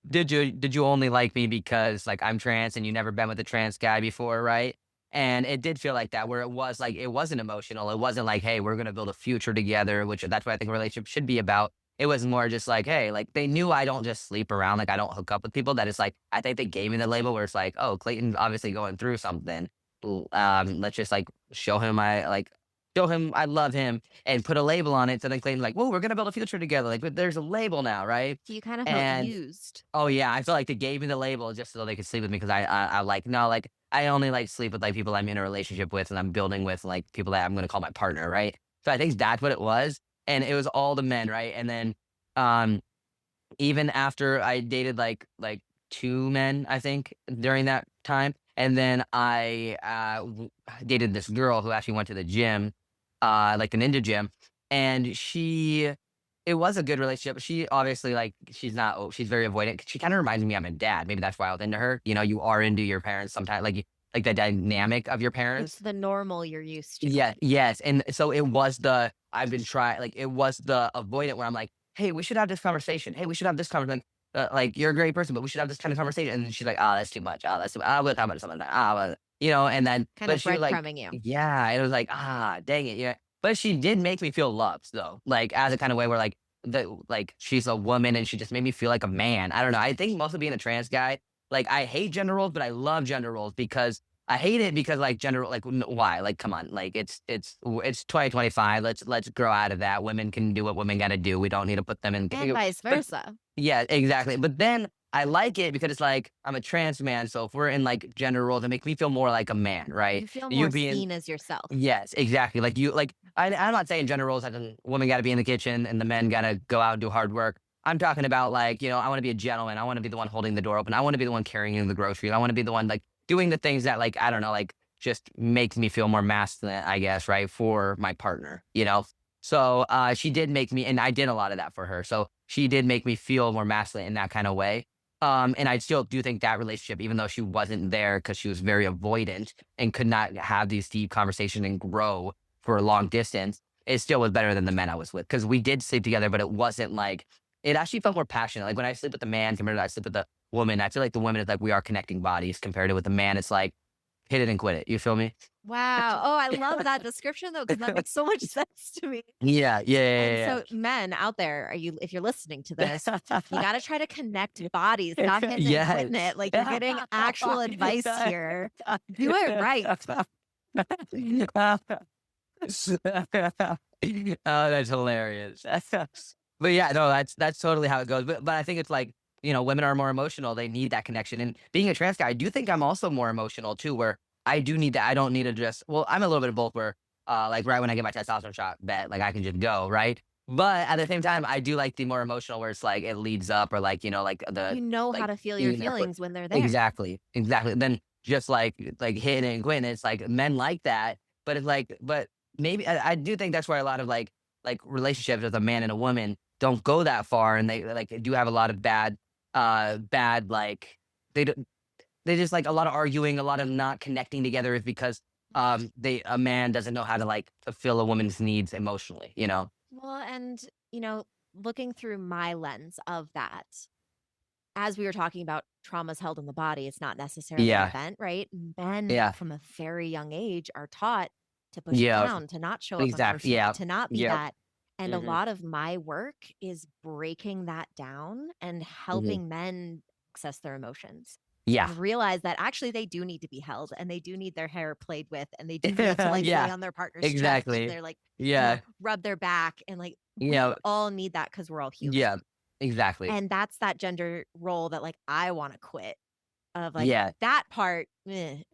did you only like me because, like, I'm trans and you never been with a trans guy before, right? And it did feel like that where it was like it wasn't emotional. It wasn't like, "Hey, we're gonna build a future together," which that's what I think a relationship should be about. It was more just like, "Hey," like, they knew I don't just sleep around, like, I don't hook up with people, that it's like I think they gave me the label where it's like, "Oh, Clayton's obviously going through something. Let's just, like, show him I love him and put a label on it," so then Clayton's like, "Whoa, we're gonna build a future together, like, but there's a label now, right?" So you kind of felt And used. oh, yeah, I feel like they gave me the label just so they could sleep with me because I like no, like, I only, like, sleep with, like, people I'm in a relationship with and I'm building with, like, people that I'm gonna call my partner, right? So I think that's what it was, and it was all the men, right? And then, um, even after I dated, like, 2 men, I think, during that time, and then I, dated this girl who actually went to the gym, like the ninja gym, and it was a good relationship. She obviously, like, she's very avoidant. She kinda reminds me of my dad. Maybe that's why I was into her. You know, you are into your parents sometimes, like the dynamic of your It's parents. the normal you're used to. Yeah, yes, and so it was the I've been trying like, it was the avoidant where I'm like, "Hey, we should have this conversation. Hey, we should have this conversation. Like, you're a great person, but we should have this kind of conversation." And then she's like, "Oh, that's too much. Oh, that's too we'll talk about it some other time. Well," you know, and then Kind but of she was like breadcrumbing you. yeah, it was like, dang it, yeah." But she did make me feel loved though, like, as a kind of way where, she's a woman and she just made me feel like a man. I don't know. I think mostly being a trans guy, like, I hate gender roles, but I love gender roles because I hate it because, like, gender like, why? Like, come on, like, it's 2025. Let's grow out of that. Women can do what women gotta do. We don't need to put them in. And vice But versa. yeah, exactly. But then I like it because it's like I'm a trans man, so if we're in like gender roles, it makes me feel more like a man, right? You feel You more being seen as yourself. yes, exactly. I'm not saying gender roles as in women got to be in the kitchen and the men got to go out and do hard work. I'm talking about like, I want to be a gentleman. I want to be the one holding the door open. I want to be the one carrying in the groceries. I want to be the one like doing the things that like, I don't know, like just makes me feel more masculine, I guess, right? For my partner, you know? So she did make me, and I did a lot of that for her. So she did make me feel more masculine in that kind of way. And I still do think that relationship, even though she wasn't there because she was very avoidant and could not have these deep conversations and grow for a long distance, it still was better than the men I was with because we did sleep together, but it wasn't like it actually felt more passionate. Like when I sleep with a man compared to I sleep with a woman, I feel like the woman is like we are connecting bodies compared to with the man, it's like hit it and quit it. You feel me? Wow. Oh, I love that description though, because that makes so much sense to me. Yeah, yeah, And yeah, so, men out there, if you're listening to this, yeah. you got to try to connect bodies, not hitting and quitting Yes. it. Like you're getting actual advice here. Do it right. Oh, that's hilarious. But yeah, no, that's totally how it goes. But I think it's like, women are more emotional. They need that connection. And being a trans guy, I do think I'm also more emotional too, where I do need that. I don't need to just, well, I'm a little bit of both where like right when I get my testosterone shot, bet like I can just go, right? But at the same time, I do like the more emotional where it's like it leads up or like, like You know how like to feel your being there for feelings when they're there. exactly, exactly. Then just like hitting and quitting, it's like men like that, but it's like, but maybe I do think that's where a lot of like relationships with a man and a woman don't go that far, and they like do have a lot of bad like they don't they just like a lot of arguing, a lot of not connecting together is because a man doesn't know how to like fulfill a woman's needs emotionally, you know? Well, and, you know, looking through my lens of that, as we were talking about traumas held in the body, it's not necessarily an Yeah, event, right? Men yeah, from a very young age are taught to push it yeah, down, to not show up exactly. emotionally, Yeah, to not be yep. that. And a Hmm. lot of my work is breaking that down and Hmm. helping men access their emotions Yeah. and realize that actually they do need to be held and they do need their hair played with and they do need to like lay Yeah, on their partner's chest and exactly. they're like, Yeah, rub their back and like we yeah, all need that because we're all human. yeah, exactly. And that's that gender role that, like, I wanna quit of, like, Yeah, that part, we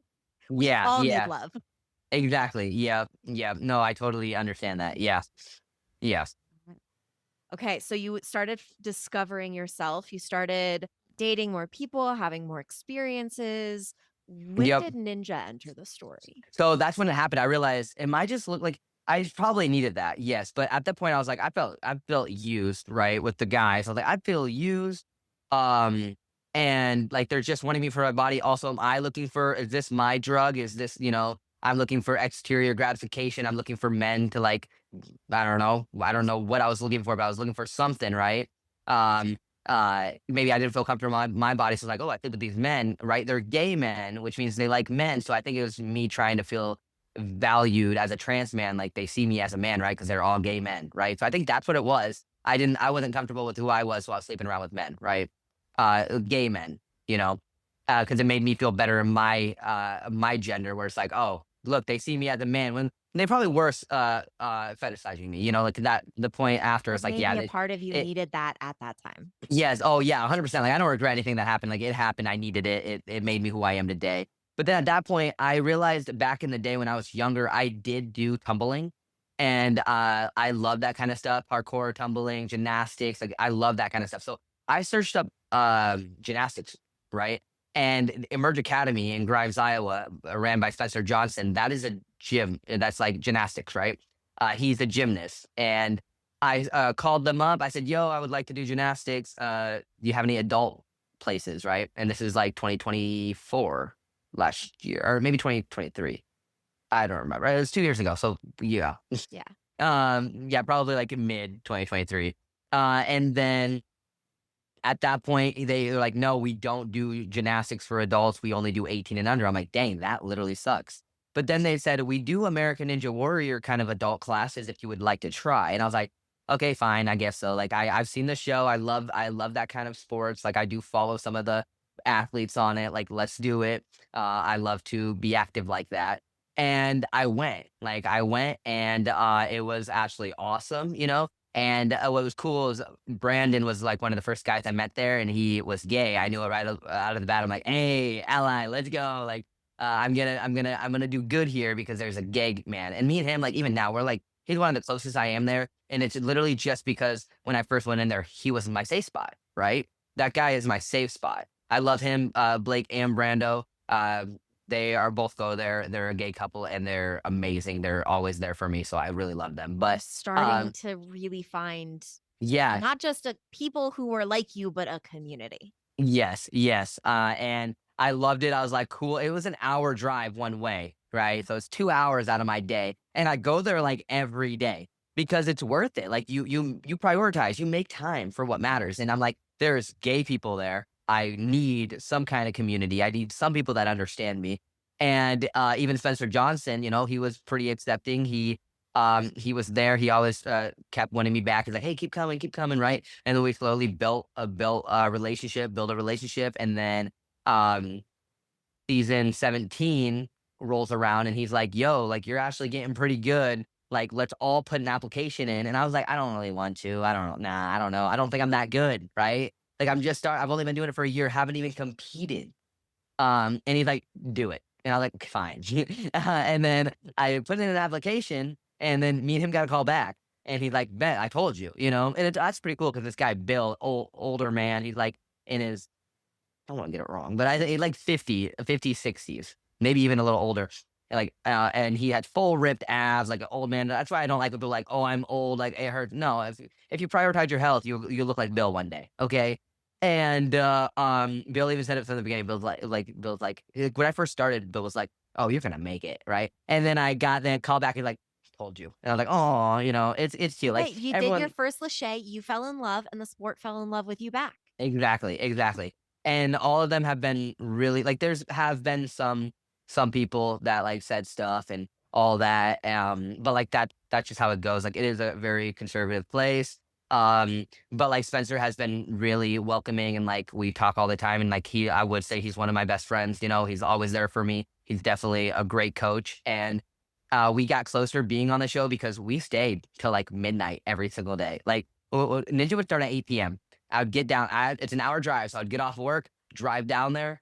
yeah, all need yeah, love. exactly. Yeah, yeah. No, I totally understand that. Yeah, yes. Mhm. Okay, so you started discovering yourself, you started dating more people, having more experiences. When Yep. did Ninja enter the story? So that's when it happened. I realized, am I just look like I probably needed that, yes. But at that point, I was like, I felt used, right, with the guys. I was like, I feel used, um, and like they're just wanting me for my body. Also, am I looking for? Is this my drug? Is this, I'm looking for exterior gratification. I'm looking for men to like, I don't know. I don't know what I was looking for, but I was looking for something, right? Um, maybe I didn't feel comfortable in my body. So like, oh, I think with these men, right? They're gay men, which means they like men. So I think it was me trying to feel valued as a trans man, like they see me as a man, right? Because they're all gay men, right? So I think that's what it was. I wasn't comfortable with who I was, so I was sleeping around with men, right? Gay men, you know, because it made me feel better in my gender, where it's like, oh, look, they see me as a man when they probably were fetishizing me, like that. The point after But it's like, yeah, maybe a part of you it needed that at that time. yes. Oh, yeah, 100%. Like, I don't regret anything that happened. Like, it happened. I needed it. It made me who I am today. But then at that point, I realized that back in the day when I was younger, I did do tumbling. And I love that kind of stuff, parkour, tumbling, gymnastics. Like, I love that kind of stuff. So I searched up gymnastics, right? And Emerge Academy in Grimes, Iowa, ran by Spencer Johnson. That is a gym that's like gymnastics, right? He's a gymnast. And I called them up. I said, "Yo, I would like to do gymnastics. Do you have any adult places?" Right, and this is like 2024 last year, or maybe 2023. I don't remember. It was 2 years ago. So yeah, Yeah. yeah, probably like mid 2023. And then at that point, they were like, "No, we don't do gymnastics for adults. We only do 18 and under." I'm like, "Dang, that literally sucks." But then they said, "We do American Ninja Warrior kind of adult classes if you would like to try." And I was like, "Okay, fine, I guess so." Like I've seen the show. I love that kind of sports. Like I do follow some of the athletes on it. Like let's do it. I love to be active like that. And I went. Like I went and it was actually awesome, and what was cool is Brandon was like one of the first guys I met there, and he was gay. I knew it right out of the bat. I'm like, "Hey, ally, let's go!" Like, I'm gonna do good here because there's a gay man, and me and him, like, even now, we're like, he's one of the closest I am there, and it's literally just because when I first went in there, he was my safe spot, right? That guy is my safe spot. I love him, Blake and Brando. They are both go there. They're a gay couple, and they're amazing. They're always there for me, so I really love them. You're But starting um, to really find yeah. not just a people who are like you, but a community. Yes, yes, and I loved it. I was like, "Cool." It was an hour drive one way, right? So it's 2 hours out of my day, and I go there, like, every day because it's worth it. Like, you prioritize, you make time for what matters, and I'm like, "There's gay people there. I need some kinda community. I need some people that understand me." And, even Spencer Johnson, he was pretty accepting. He was there. He always, kept wanting me back. He's like, "Hey, keep coming," right? And then we slowly built a relationship, build a relationship, and then, um, season 17, rolls around and he's like, yo, like you're actually getting pretty good. Like, let's all put an application in. And I was like, I don't really want to. I don't know. Nah, I don't know. I don't think I'm that good. Right. Like I've only been doing it for a year, haven't even competed. And he's like, do it. And I was like, "Okay, fine." And then I put in an application and then me and him got a call back. And he's like, bet I told you, and that's pretty cool because this guy, Bill, older man, he's like in his I don't wanna get it wrong, but like 50, 60s, maybe even a little older. And he had full ripped abs, like an old man. That's why I don't like when people like, "Oh, I'm old, like, it hurts." No, if you prioritize your health, you'll look like Bill one day, okay? And, Bill even said it from the beginning. When I first started, Bill was like, "Oh, you're gonna make it, right?" And then I got that call back, he's like, "Told you." And I was like, "Oh," it's cute, like, Right, you did your everyone. first lache, you fell in love, and the sport fell in love with you back. Exactly, exactly. And all of them have been really like there's have been some people that like said stuff and all that. But like that's just how it goes. Like it is a very conservative place. But like Spencer has been really welcoming and like we talk all the time and like I would say he's one of my best friends, he's always there for me. He's definitely a great coach. And we got closer being on the show because we stayed till like midnight every single day. Like Ninja would start at 8 p.m. I would get down. It's an hour drive, so I'd get off work, drive down there,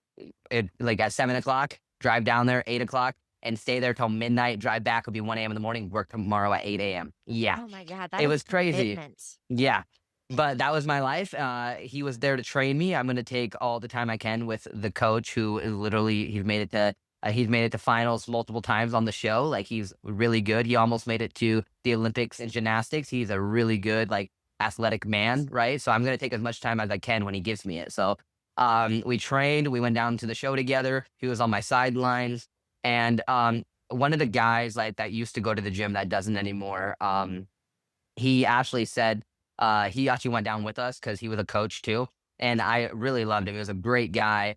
like at 7 o'clock, drive down there 8 o'clock, and stay there till midnight. Drive back would be 1 a.m. in the morning. Work tomorrow at 8 a.m. Yeah, Oh my god, that it is was crazy. commitment. Yeah, but that was my life. He was there to train me. I'm gonna take all the time I can with the coach, who is literally he's made it to finals multiple times on the show. Like he's really good. He almost made it to the Olympics in gymnastics. He's a really good like athletic man, right? So I'm gonna take as much time as I can when he gives me it. So we trained, we went down to the show together. He was on my sidelines. And one of the guys like that used to go to the gym that doesn't anymore, he actually said he actually went down with us because he was a coach too. And I really loved him. He was a great guy.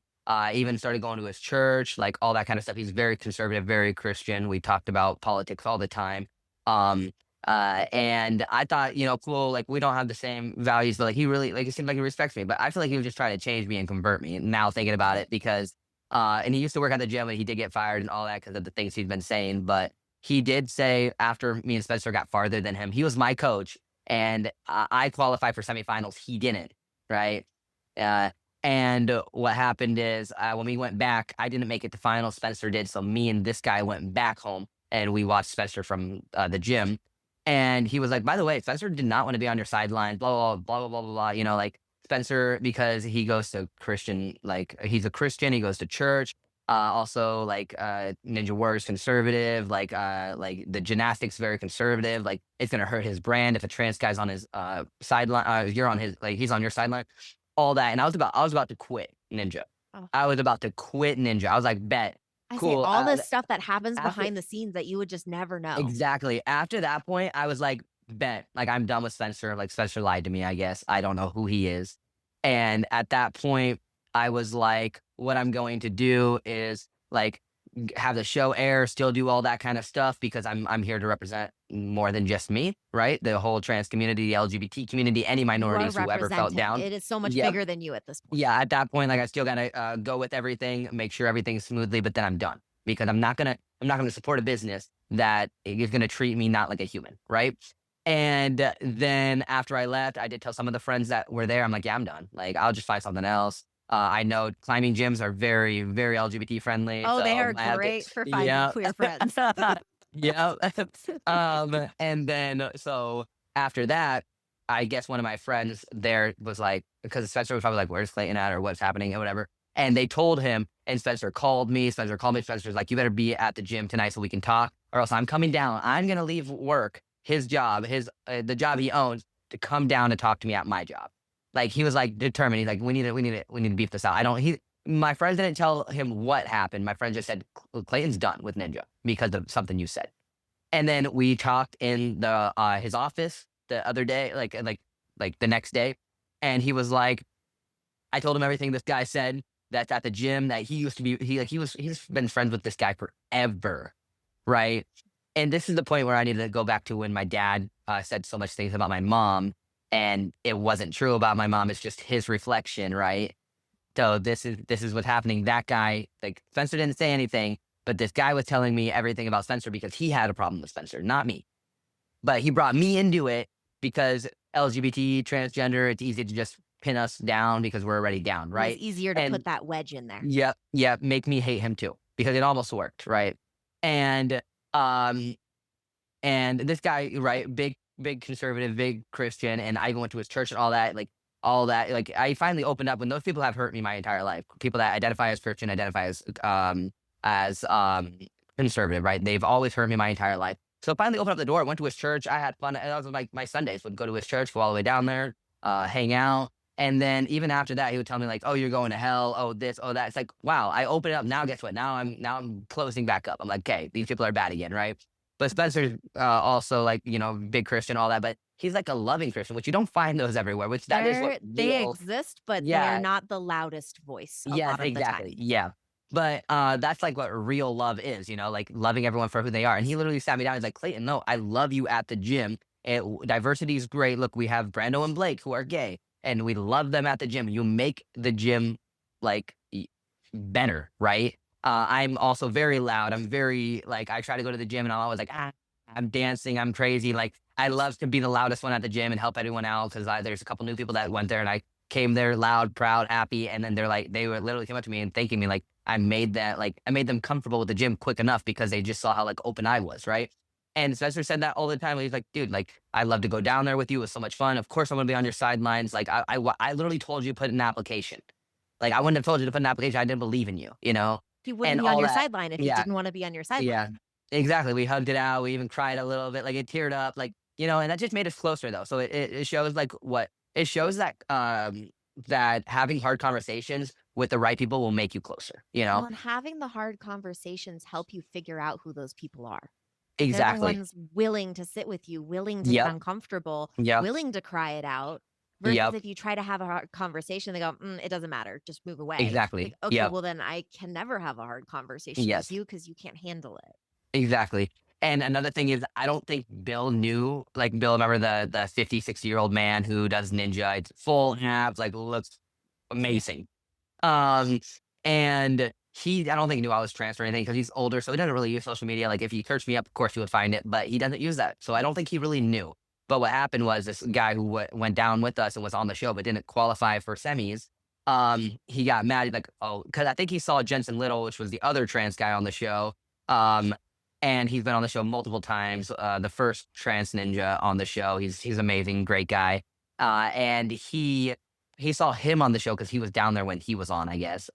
Even started going to his church, like all that kind of stuff. He's very conservative, very Christian. We talked about politics all the time. Um, and I thought, cool, like we don't have the same values, but like he really, like it seemed like he respects me. But I feel like he was just trying to change me and convert me. Now thinking about it, because and he used to work at the gym and he did get fired and all that because of the things he's been saying. But he did say after me and Spencer got farther than him, he was my coach and I qualified for semifinals. He didn't, right? Uh, and what happened is when we went back, I didn't make it to finals. Spencer did. So me and this guy went back home and we watched Spencer from the gym. And he was like, by the way, Spencer did not want to be on your sideline, blah, blah, blah, blah, blah, blah, blah. Like Spencer, because he goes to Christian, like he's a Christian, he goes to church. Also like Ninja Warrior's conservative, like the gymnastics very conservative. Like it's gonna hurt his brand if a trans guy's on his sideline, you're on his like he's on your sideline, all that. And I was about to quit Ninja. Oh, I was about to quit Ninja. I was like, bet, I say cool. all this stuff that happens After behind the scenes that you would just never know. Exactly. After that point, I was like, bet, like I'm done with Spencer. Like Spencer lied to me, I guess. I don't know who he is. And at that point, I was like, what I'm going to do is like have the show air, still do all that kind of stuff because I'm here to represent more than just me, right? The whole trans community, the LGBT community, any You are minorities who ever felt representing. down. It is so much Yep. bigger than you at this point. Yeah, at that point, like I still gotta go with everything, make sure everything's smoothly, but then I'm done because I'm not gonna support a business that is gonna treat me not like a human, right? And then after I left, I did tell some of the friends that were there, I'm like, yeah, I'm done. Like I'll just find something else. I know climbing gyms are very, very LGBT friendly. Oh, they So are I have to, great for finding yeah. queer friends. Yeah. And then so after that, I guess one of my friends there was like, because Spencer was probably like, where's Clayton at or what's happening or whatever. And they told him, and Spencer called me. Spencer's like, you better be at the gym tonight so we can talk, or else I'm coming down. I'm gonna leave work, his job, the job he owns, to come down to talk to me at my job. Like he was like determined. He's like, we need to beef this out. I don't. My friends didn't tell him what happened. My friend just said Clayton's done with Ninja because of something you said. And then we talked in the his office the other day, like the next day, and he was like, I told him everything this guy said. That's at the gym that he used to be. He's been friends with this guy forever, right? And this is the point where I need to go back to when my dad said so much things about my mom, and it wasn't true about my mom. It's just his reflection, right? So this is what's happening. That guy, like Spencer didn't say anything, But this guy was telling me everything about Spencer because he had a problem with Spencer, not me. But he brought me into it because LGBT, transgender, it's easy to just pin us down because we're already down, It was right? easier to And put that wedge in there. yep, make me hate him too because it almost worked, right? And um and this guy, right, big conservative, big Christian, and I even went to his church and all that. Like I finally opened up when those people have hurt me my entire life. People that identify as Christian, identify as conservative, right? They've always hurt me my entire life. So I finally opened up the door, went to his church. I had fun. And that was like my Sundays would go to his church, go all the way down there, hang out. And then even after that, he would tell me like, "Oh, you're going to hell. Oh, this, oh that." It's like, wow, I open it up now. Guess what? Now I'm closing back up. I'm like, okay, these people are bad again, right? But Spencer's also like, big Christian, all that, but he's like a loving Christian, which you don't find those everywhere, which that is what They real. exist, but they are Yeah, not the loudest voice a yes, lot of the exactly. time. Yeah. But that's like what real love is, like loving everyone for who they are. And he literally sat me down. He's like, Clayton, no, I love you at the gym. Diversity is great. Look, we have Brando and Blake who are gay, and we love them at the gym. You make the gym like better, right? I'm also very loud. I'm very like I try to go to the gym and I'm always like, I'm dancing, I'm crazy. Like I love to be the loudest one at the gym and help everyone out because there's a couple new people that went there and I came there loud, proud, happy, and then they were literally came up to me and thanking me like I made them comfortable with the gym quick enough because they just saw how like open I was, right? And Spencer said that all the time. He's like, dude, like I love to go down there with you. It was so much fun. Of course, I'm gonna be on your sidelines. Like I literally told you to put an application. Like I wouldn't have told you to put an application. I didn't believe in you, He wouldn't and be on all your that. sideline if he Yeah, didn't wanna be on your sideline. yeah, exactly. We hugged it out. We even cried a little bit. Like it teared up. Like and that just made us closer though. So it shows like what it shows that having hard conversations with the right people will make you closer. Well, and having the hard conversations help you figure out who those people are. They're the Exactly. ones willing to sit with you, willing to get Yep. uncomfortable, Yep. willing to cry it out, versus Yep. if you try to have a hard conversation, they go, "It doesn't matter, just move away." Like, Exactly. "Okay, Yep. well, then I can never have a hard conversation with Yes. you because you can't handle it." Exactly. And another thing is I don't think Bill knew, like Bill, remember the 50, 60-year-old man who does ninja, it's full abs, like looks Yeah. amazing. Um, and I don't think he knew I was trans or anything because he's older, so he doesn't really use social media. Like if he searched me up, of course he would find it, but he doesn't use that. So I don't think he really knew. But what happened was this guy who went down with us and was on the show but didn't qualify for semis. He got mad. He's like, oh, because I think he saw Jensen Little, which was the other trans guy on the show. Um, and he's been on the show multiple times. The first trans ninja on the show. He's amazing, great guy. And he saw him on the show because he was down there when he was on, I guess.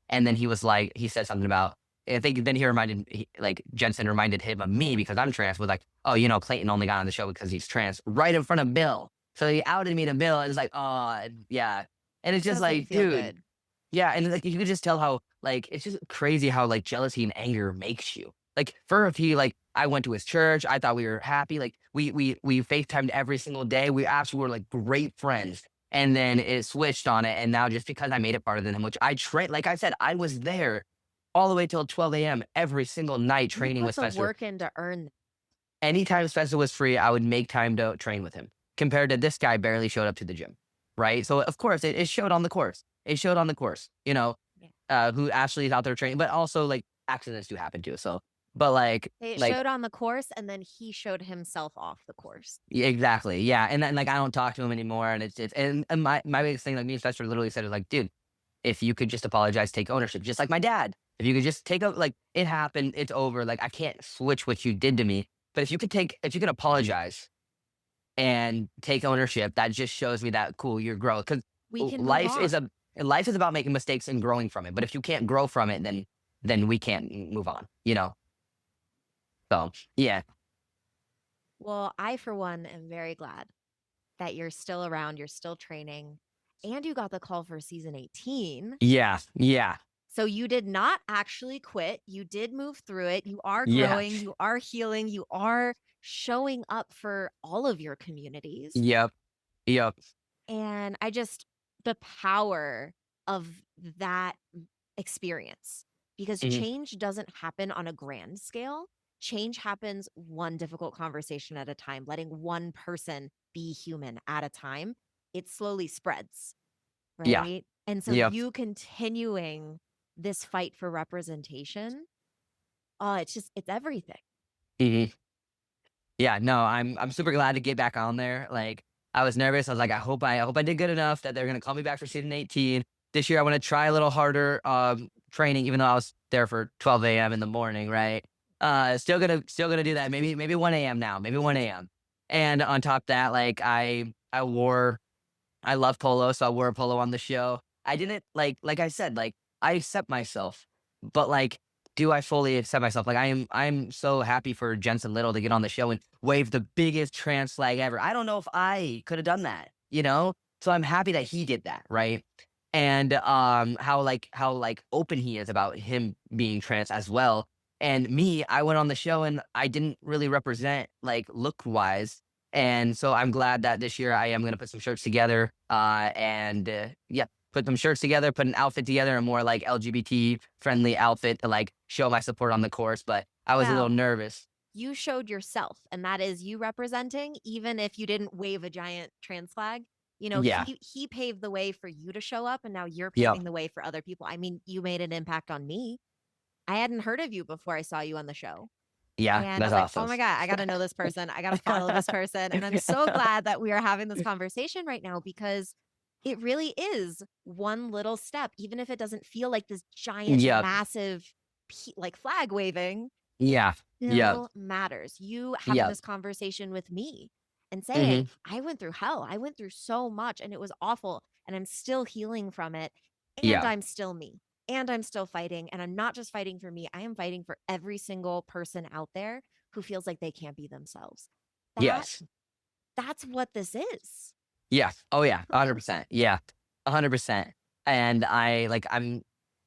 And then he said something about, I think then like Jensen reminded him of me because I'm trans, was like, oh, Clayton only got on the show because he's trans right in front of Bill. So he outed me to Bill and it's like, oh, yeah. And it's just Doesn't like, feel dude, good. yeah. And like, you could just tell how, like, it's just crazy how, like, jealousy and anger makes you. Like, I went to his church. I thought we were happy. Like, we FaceTimed every single day. We actually were like great friends. And then it switched on it. And now just because I made it farther than him, which I trained, like I said, I was there all the way till 12 a.m. every single night You training put with the Spencer. work in to earn. Anytime Spencer was free, I would make time to train with him. Compared to this guy barely showed up to the gym. Right. So of course it showed on the course. It showed on the course, Yeah. who actually is out there training, but also like accidents do happen too. So, but It like showed on the course, and then he showed himself off the course. yeah, exactly. Yeah. And then like I don't talk to him anymore. And and my biggest thing, like me and Spencer literally said is like, dude, if you could just apologize, take ownership, just like my dad. If you could just like it happened, it's over. Like I can't switch what you did to me. But if you could apologize and take ownership, that just shows me that cool, your growth. Because We can move life on. is life is about making mistakes and growing from it. But if you can't grow from it, then we can't move on. So yeah. Well, I, for one, am very glad that you're still around, you're still training, and you got the call for season 18. Yeah. Yeah. So you did not actually quit. You did move through it. You are Yeah. growing, you are healing, you are showing up for all of your communities. Yep. Yep. And the power of that experience, because Mhm. change doesn't happen on a grand scale. Change happens one difficult conversation at a time, letting one person be human at a time. It slowly spreads, Yeah. right? And so Yep. you continuing this fight for representation it's everything. Mhm. Yeah, no, I'm super glad to get back on there. Like, I was nervous. I was like, I hope I did good enough that they're gonna call me back for season 18. This year I want to try a little harder training, even though I was there for 12 a.m. in the morning, right? Still gonna do that. Maybe 1 a.m. now, maybe 1 a.m. And on top of that, like I love polo, so I wore a polo on the show. I didn't like I said, like I accept myself, but like, do I fully accept myself? Like I'm so happy for Jensen Little to get on the show and wave the biggest trans flag ever. I don't know if I could have done that, you know? So I'm happy that he did that, right? And how open he is about him being trans as well. And me, I went on the show and I didn't really represent like look wise, and so I'm glad that this year I am gonna put some shirts together, yeah, put some shirts together, put an outfit together, a more like LGBT friendly outfit to like show my support on the course. But I was a little Well, nervous. you showed yourself, and that is you representing, even if you didn't wave a giant trans flag. You know, Yeah. he paved the way for you to show up, and now you're Yep. paving the way for other people. I mean, you made an impact on me. I hadn't heard of you before I saw you on the show. Yeah. And I That's was like, awesome. "Oh my god, I gotta know this person. I gotta follow this person." And I'm so glad that we are having this conversation right now because it really is one little step, even if it doesn't feel like this giant, Yep. massive, like flag waving, it Yeah. Yep. still matters. You having Yep. this conversation with me and saying, Hmm. I went through hell. I went through so much and it was awful. And I'm still healing from it. And Yeah. I'm still me. And I'm still fighting. And I'm not just fighting for me, I am fighting for every single person out there who feels like they can't be themselves. That Yes. that's what this is. Yeah. Oh yeah. 100%. Yeah. 100%. And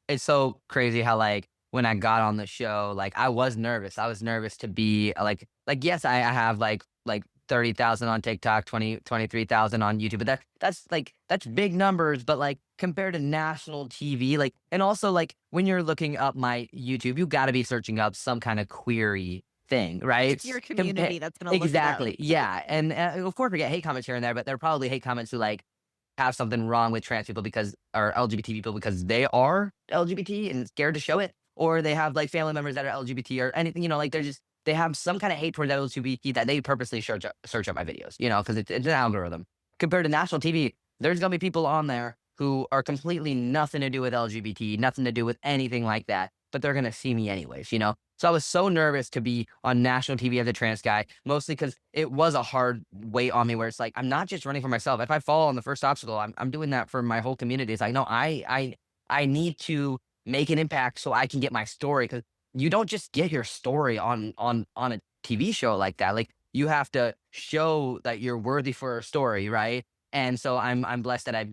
it's so crazy how like when I got on the show, like I was nervous. I was nervous to be yes, I have like 30,000 on TikTok, 23,000 on YouTube, but that's big numbers, but like compared to national TV, like and also like when you're looking up my YouTube, you got to be searching up some kind of query thing, right? Your Compa- community that's gonna look it up. exactly. Yeah. And of course we get hate comments here and there, but there are probably hate comments who like have something wrong with trans people because or LGBT people because they are LGBT and scared to show it, or they have like family members that are LGBT or anything, like they have some kind of hate towards LGBT that they purposely search up my videos, because it's an algorithm. Compared to national TV, there's gonna be people on there who are completely nothing to do with LGBT, nothing to do with anything like that, but they're gonna see me anyways. So I was so nervous to be on national TV as a trans guy, mostly because it was a hard weight on me where it's like, I'm not just running for myself. If I fall on the first obstacle, I'm doing that for my whole community. It's like, no, I need to make an impact so I can get my story. Cause you don't just get your story on a TV show like that. Like you have to show that you're worthy for a story, right? And so I'm blessed that I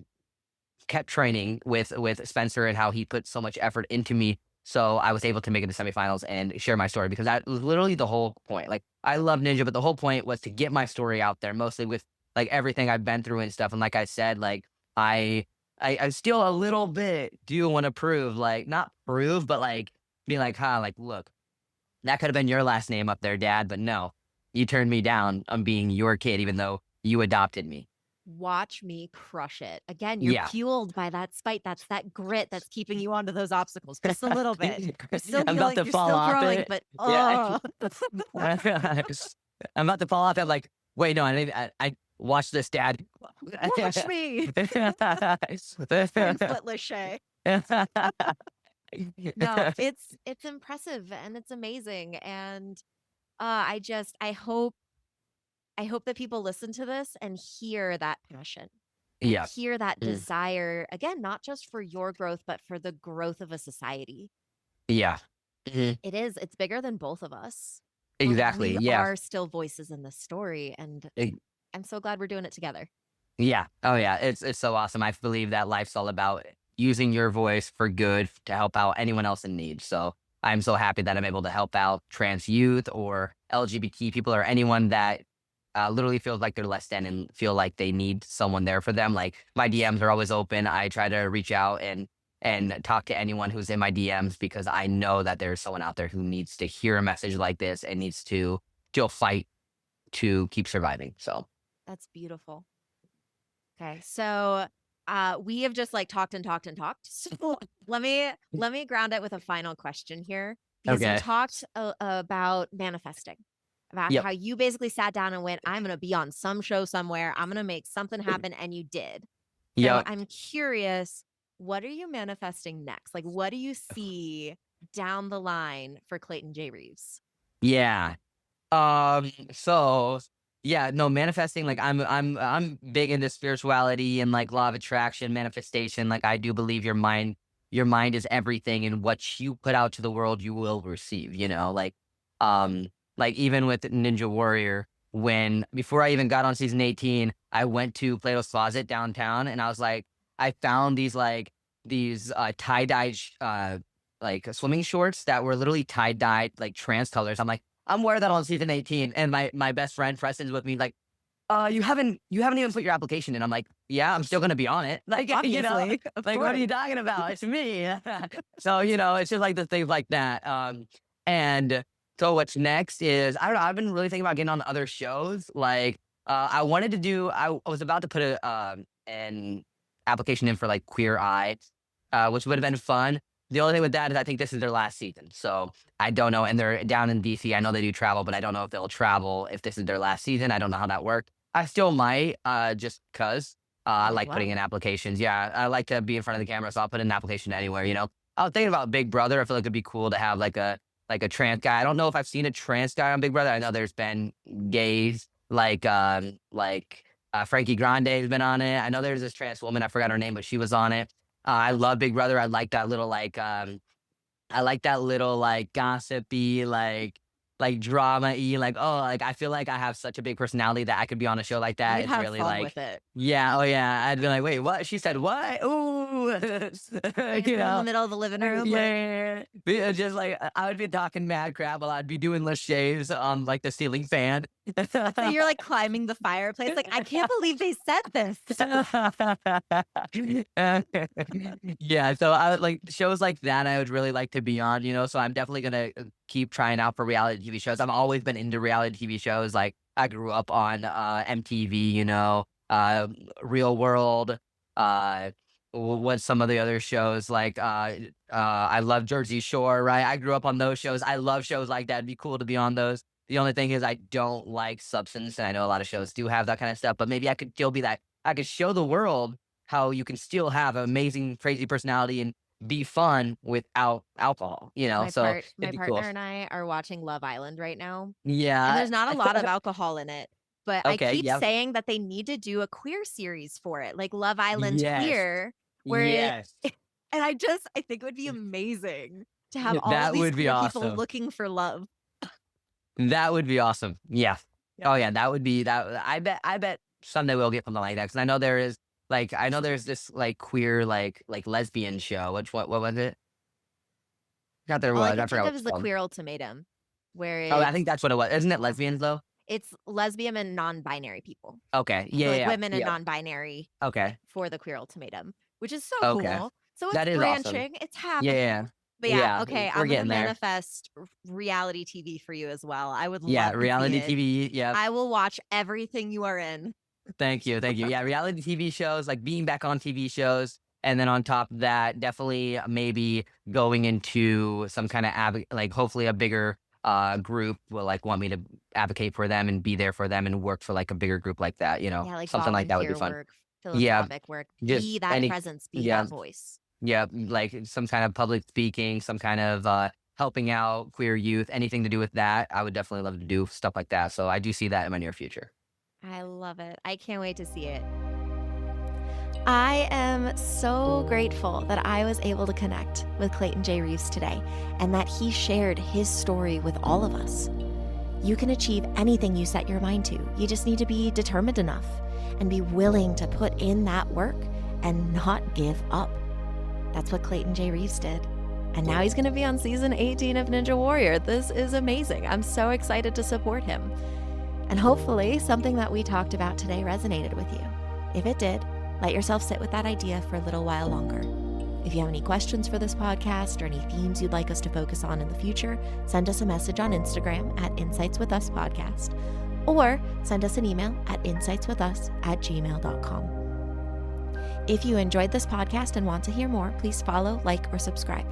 kept training with Spencer and how he put so much effort into me. So I was able to make it to semifinals and share my story because that was literally the whole point. Like I love Ninja, but the whole point was to get my story out there, mostly with like everything I've been through and stuff. And like I said, like I I still a little bit do want to prove, like not prove, but like be like, like look, that could have been your last name up there, Dad. But no, you turned me down on being your kid, even though you adopted me. Watch me crush it. Again, you're Yeah. fueled by that spite. That's that grit that's keeping you onto those obstacles just a little bit. You're still I'm about healing, to you're fall still off growing, it. but Yeah. oh, I'm about to fall off it. I'm like, wait, no, I watch this, Dad. watch me. Front foot Lachey. No, it's impressive and it's amazing. And I hope that people listen to this and hear that passion and Yeah. hear that Mm. desire, again, not just for your growth, but for the growth of a society. Yeah. Mhm. It's bigger than both of us, but Exactly. we Yeah. are still voices in this story. And E- I'm so glad we're doing it together. yeah. Oh yeah. It's so awesome. I believe that life's all about using your voice for good to help out anyone else in need. So I'm so happy that I'm able to help out trans youth or LGBT people or anyone that literally feels like they're less than and feel like they need someone there for them. Like my DMs are always open. I try to reach out and talk to anyone who's in my DMs because I know that there's someone out there who needs to hear a message like this and needs to still fight to keep surviving. So That's beautiful. Okay. So we have just like talked and talked and talked. So let me ground it with a final question here because you Okay. talked about manifesting, about Yep. how you basically sat down and went, I'm going to be on some show somewhere. I'm going to make something happen. And you did. So Yep. I'm curious, what are you manifesting next? Like, what do you see down the line for Clayton J. Reeves? Yeah. So yeah, no, manifesting, like I'm big into spirituality and like law of attraction, manifestation. Like I do believe your mind is everything, and what you put out to the world you will receive, um like even with Ninja Warrior, when before I even got on season 18, I went to Plato's Closet downtown and I was like, I found these tie-dye like swimming shorts that were literally tie-dyed like trans colors. I'm like, I'm wearing that on season 18, and my best friend Preston's with me, like, you haven't even put your application in. I'm like, yeah, I'm still gonna be on it. Like, Obviously. like, what are you talking about? It's me. So, it's just like the things like that. And so what's next is, I don't know, I've been really thinking about getting on other shows. Like, I was about to put an application in for like Queer Eye, which would have been fun. The only thing with that is I think this is their last season. So I don't know. And they're down in DC. I know they do travel, but I don't know if they'll travel if this is their last season. I don't know how that worked. I still might, just because I Might as like putting well. in applications. Yeah, I like to be in front of the camera, so I'll put in an application anywhere. I was thinking about Big Brother. I feel like it'd be cool to have like a trans guy. I don't know if I've seen a trans guy on Big Brother. I know there's been gays like Frankie Grande has been on it. I know there's this trans woman. I forgot her name, but she was on it. I love Big Brother. I like that little like gossipy, like drama-y, like, oh, like I feel like I have such a big personality that I could be on a show like that. You'd It's have really fun like, with it. yeah, oh yeah. I'd be like, wait, what? She said what? Ooh, Dancing you in the know. middle of the living room. Like, Yeah, just like I would be talking mad crap while I'd be doing laches on like the ceiling fan. so you're like climbing the fireplace. Like, I can't believe they said this. Yeah, so I would like shows like that I would really like to be on. So I'm definitely gonna keep trying out for reality TV shows. I've always been into reality TV shows. Like I grew up on MTV, Real World, what some of the other shows like I love Jersey Shore, right? I grew up on those shows. I love shows like that. It'd be cool to be on those. The only thing is I don't like substance, and I know a lot of shows do have that kind of stuff, but maybe I could still be that. I could show the world how you can still have an amazing, crazy personality and be fun without alcohol, so My it'd be cool. partner and I are watching Love Island right now. And Yeah. there's not a lot of alcohol in it, but I Okay. keep Yep. saying that they need to do a queer series for it, like Love Island Yes. Queer, where Yes. and I think it would be amazing to have all of That these would be queer people awesome. looking for love. That would be awesome. Yeah. Yep. Oh yeah, that would be that. I bet someday we'll get something like that, because I know there's this like queer like lesbian show. What was it? Forgot there All I was. can I think forgot what of it's is the called. Queer Ultimatum, where Oh, I think that's what it was. Isn't it lesbians though? it's lesbian and non-binary people. Okay. So Yeah. like Yeah. women and Yeah. non-binary Okay. for the Queer Ultimatum, which is so Okay. cool. So it's That is awesome. branching, it's Yeah. happening. Yeah. But yeah, Yeah. okay, We're I'm gonna getting there. manifest reality TV for you as well. I would Yeah. love to see Reality it. TV. Yeah. I will watch everything you are in. Thank you. Thank you. Yeah, reality TV shows, like being back on TV shows. And then on top of that, definitely maybe going into some kind of like hopefully a bigger group will like want me to advocate for them and be there for them and work for like a bigger group like that. Yeah, like Something like that would be volunteer fun. work, Yeah, philanthropic work. just Be that any presence, be yeah, that voice. yeah, like some kind of public speaking, some kind of helping out queer youth, anything to do with that. I would definitely love to do stuff like that. So I do see that in my near future. I love it. I can't wait to see it. I am so grateful that I was able to connect with Clayton J. Reeves today and that he shared his story with all of us. You can achieve anything you set your mind to. You just need to be determined enough and be willing to put in that work and not give up. That's what Clayton J. Reeves did. And now he's going to be on season 18 of Ninja Warrior. This is amazing. I'm so excited to support him. And hopefully something that we talked about today resonated with you. If it did, let yourself sit with that idea for a little while longer. If you have any questions for this podcast or any themes you'd like us to focus on in the future, send us a message on Instagram at insightswithuspodcast, or send us an email at insightswithus@gmail.com. If you enjoyed this podcast and want to hear more, please follow, like, or subscribe.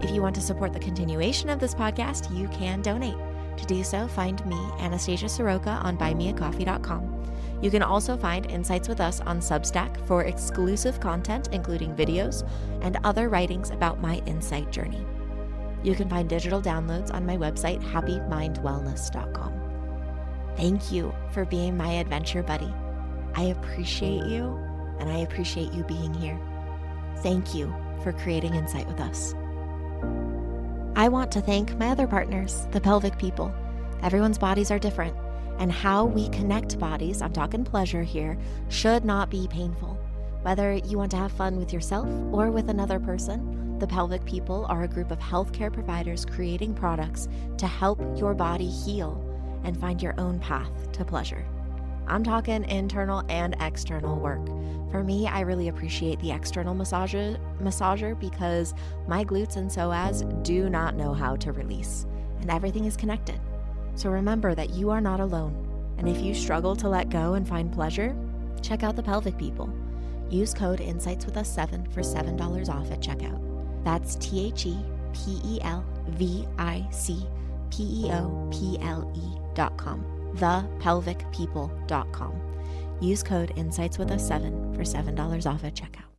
If you want to support the continuation of this podcast, you can donate. To do so, find me, Anastasia Soroka, on buymeacoffee.com. You can also find Insights with Us on Substack for exclusive content, including videos and other writings about my insight journey. You can find digital downloads on my website, happymindwellness.com. Thank you for being my adventure buddy. I appreciate you, and I appreciate you being here. Thank you for creating Insight with Us. I want to thank my other partners, the pelvic people. Everyone's bodies are different, and how we connect bodies, I'm talking pleasure here, should not be painful. Whether you want to have fun with yourself or with another person, the pelvic people are a group of healthcare providers creating products to help your body heal and find your own path to pleasure. I'm talking internal and external work. For me, I really appreciate the external massager because my glutes and psoas do not know how to release, and everything is connected. So remember that you are not alone, and if you struggle to let go and find pleasure, check out the pelvic people. Use code INSIGHTSWITHUS7 for $7 off at checkout. That's THEPELVICPEOPLE.com. thepelvicpeople.com. Use code INSIGHTSWITHUS7 for $7 off at checkout.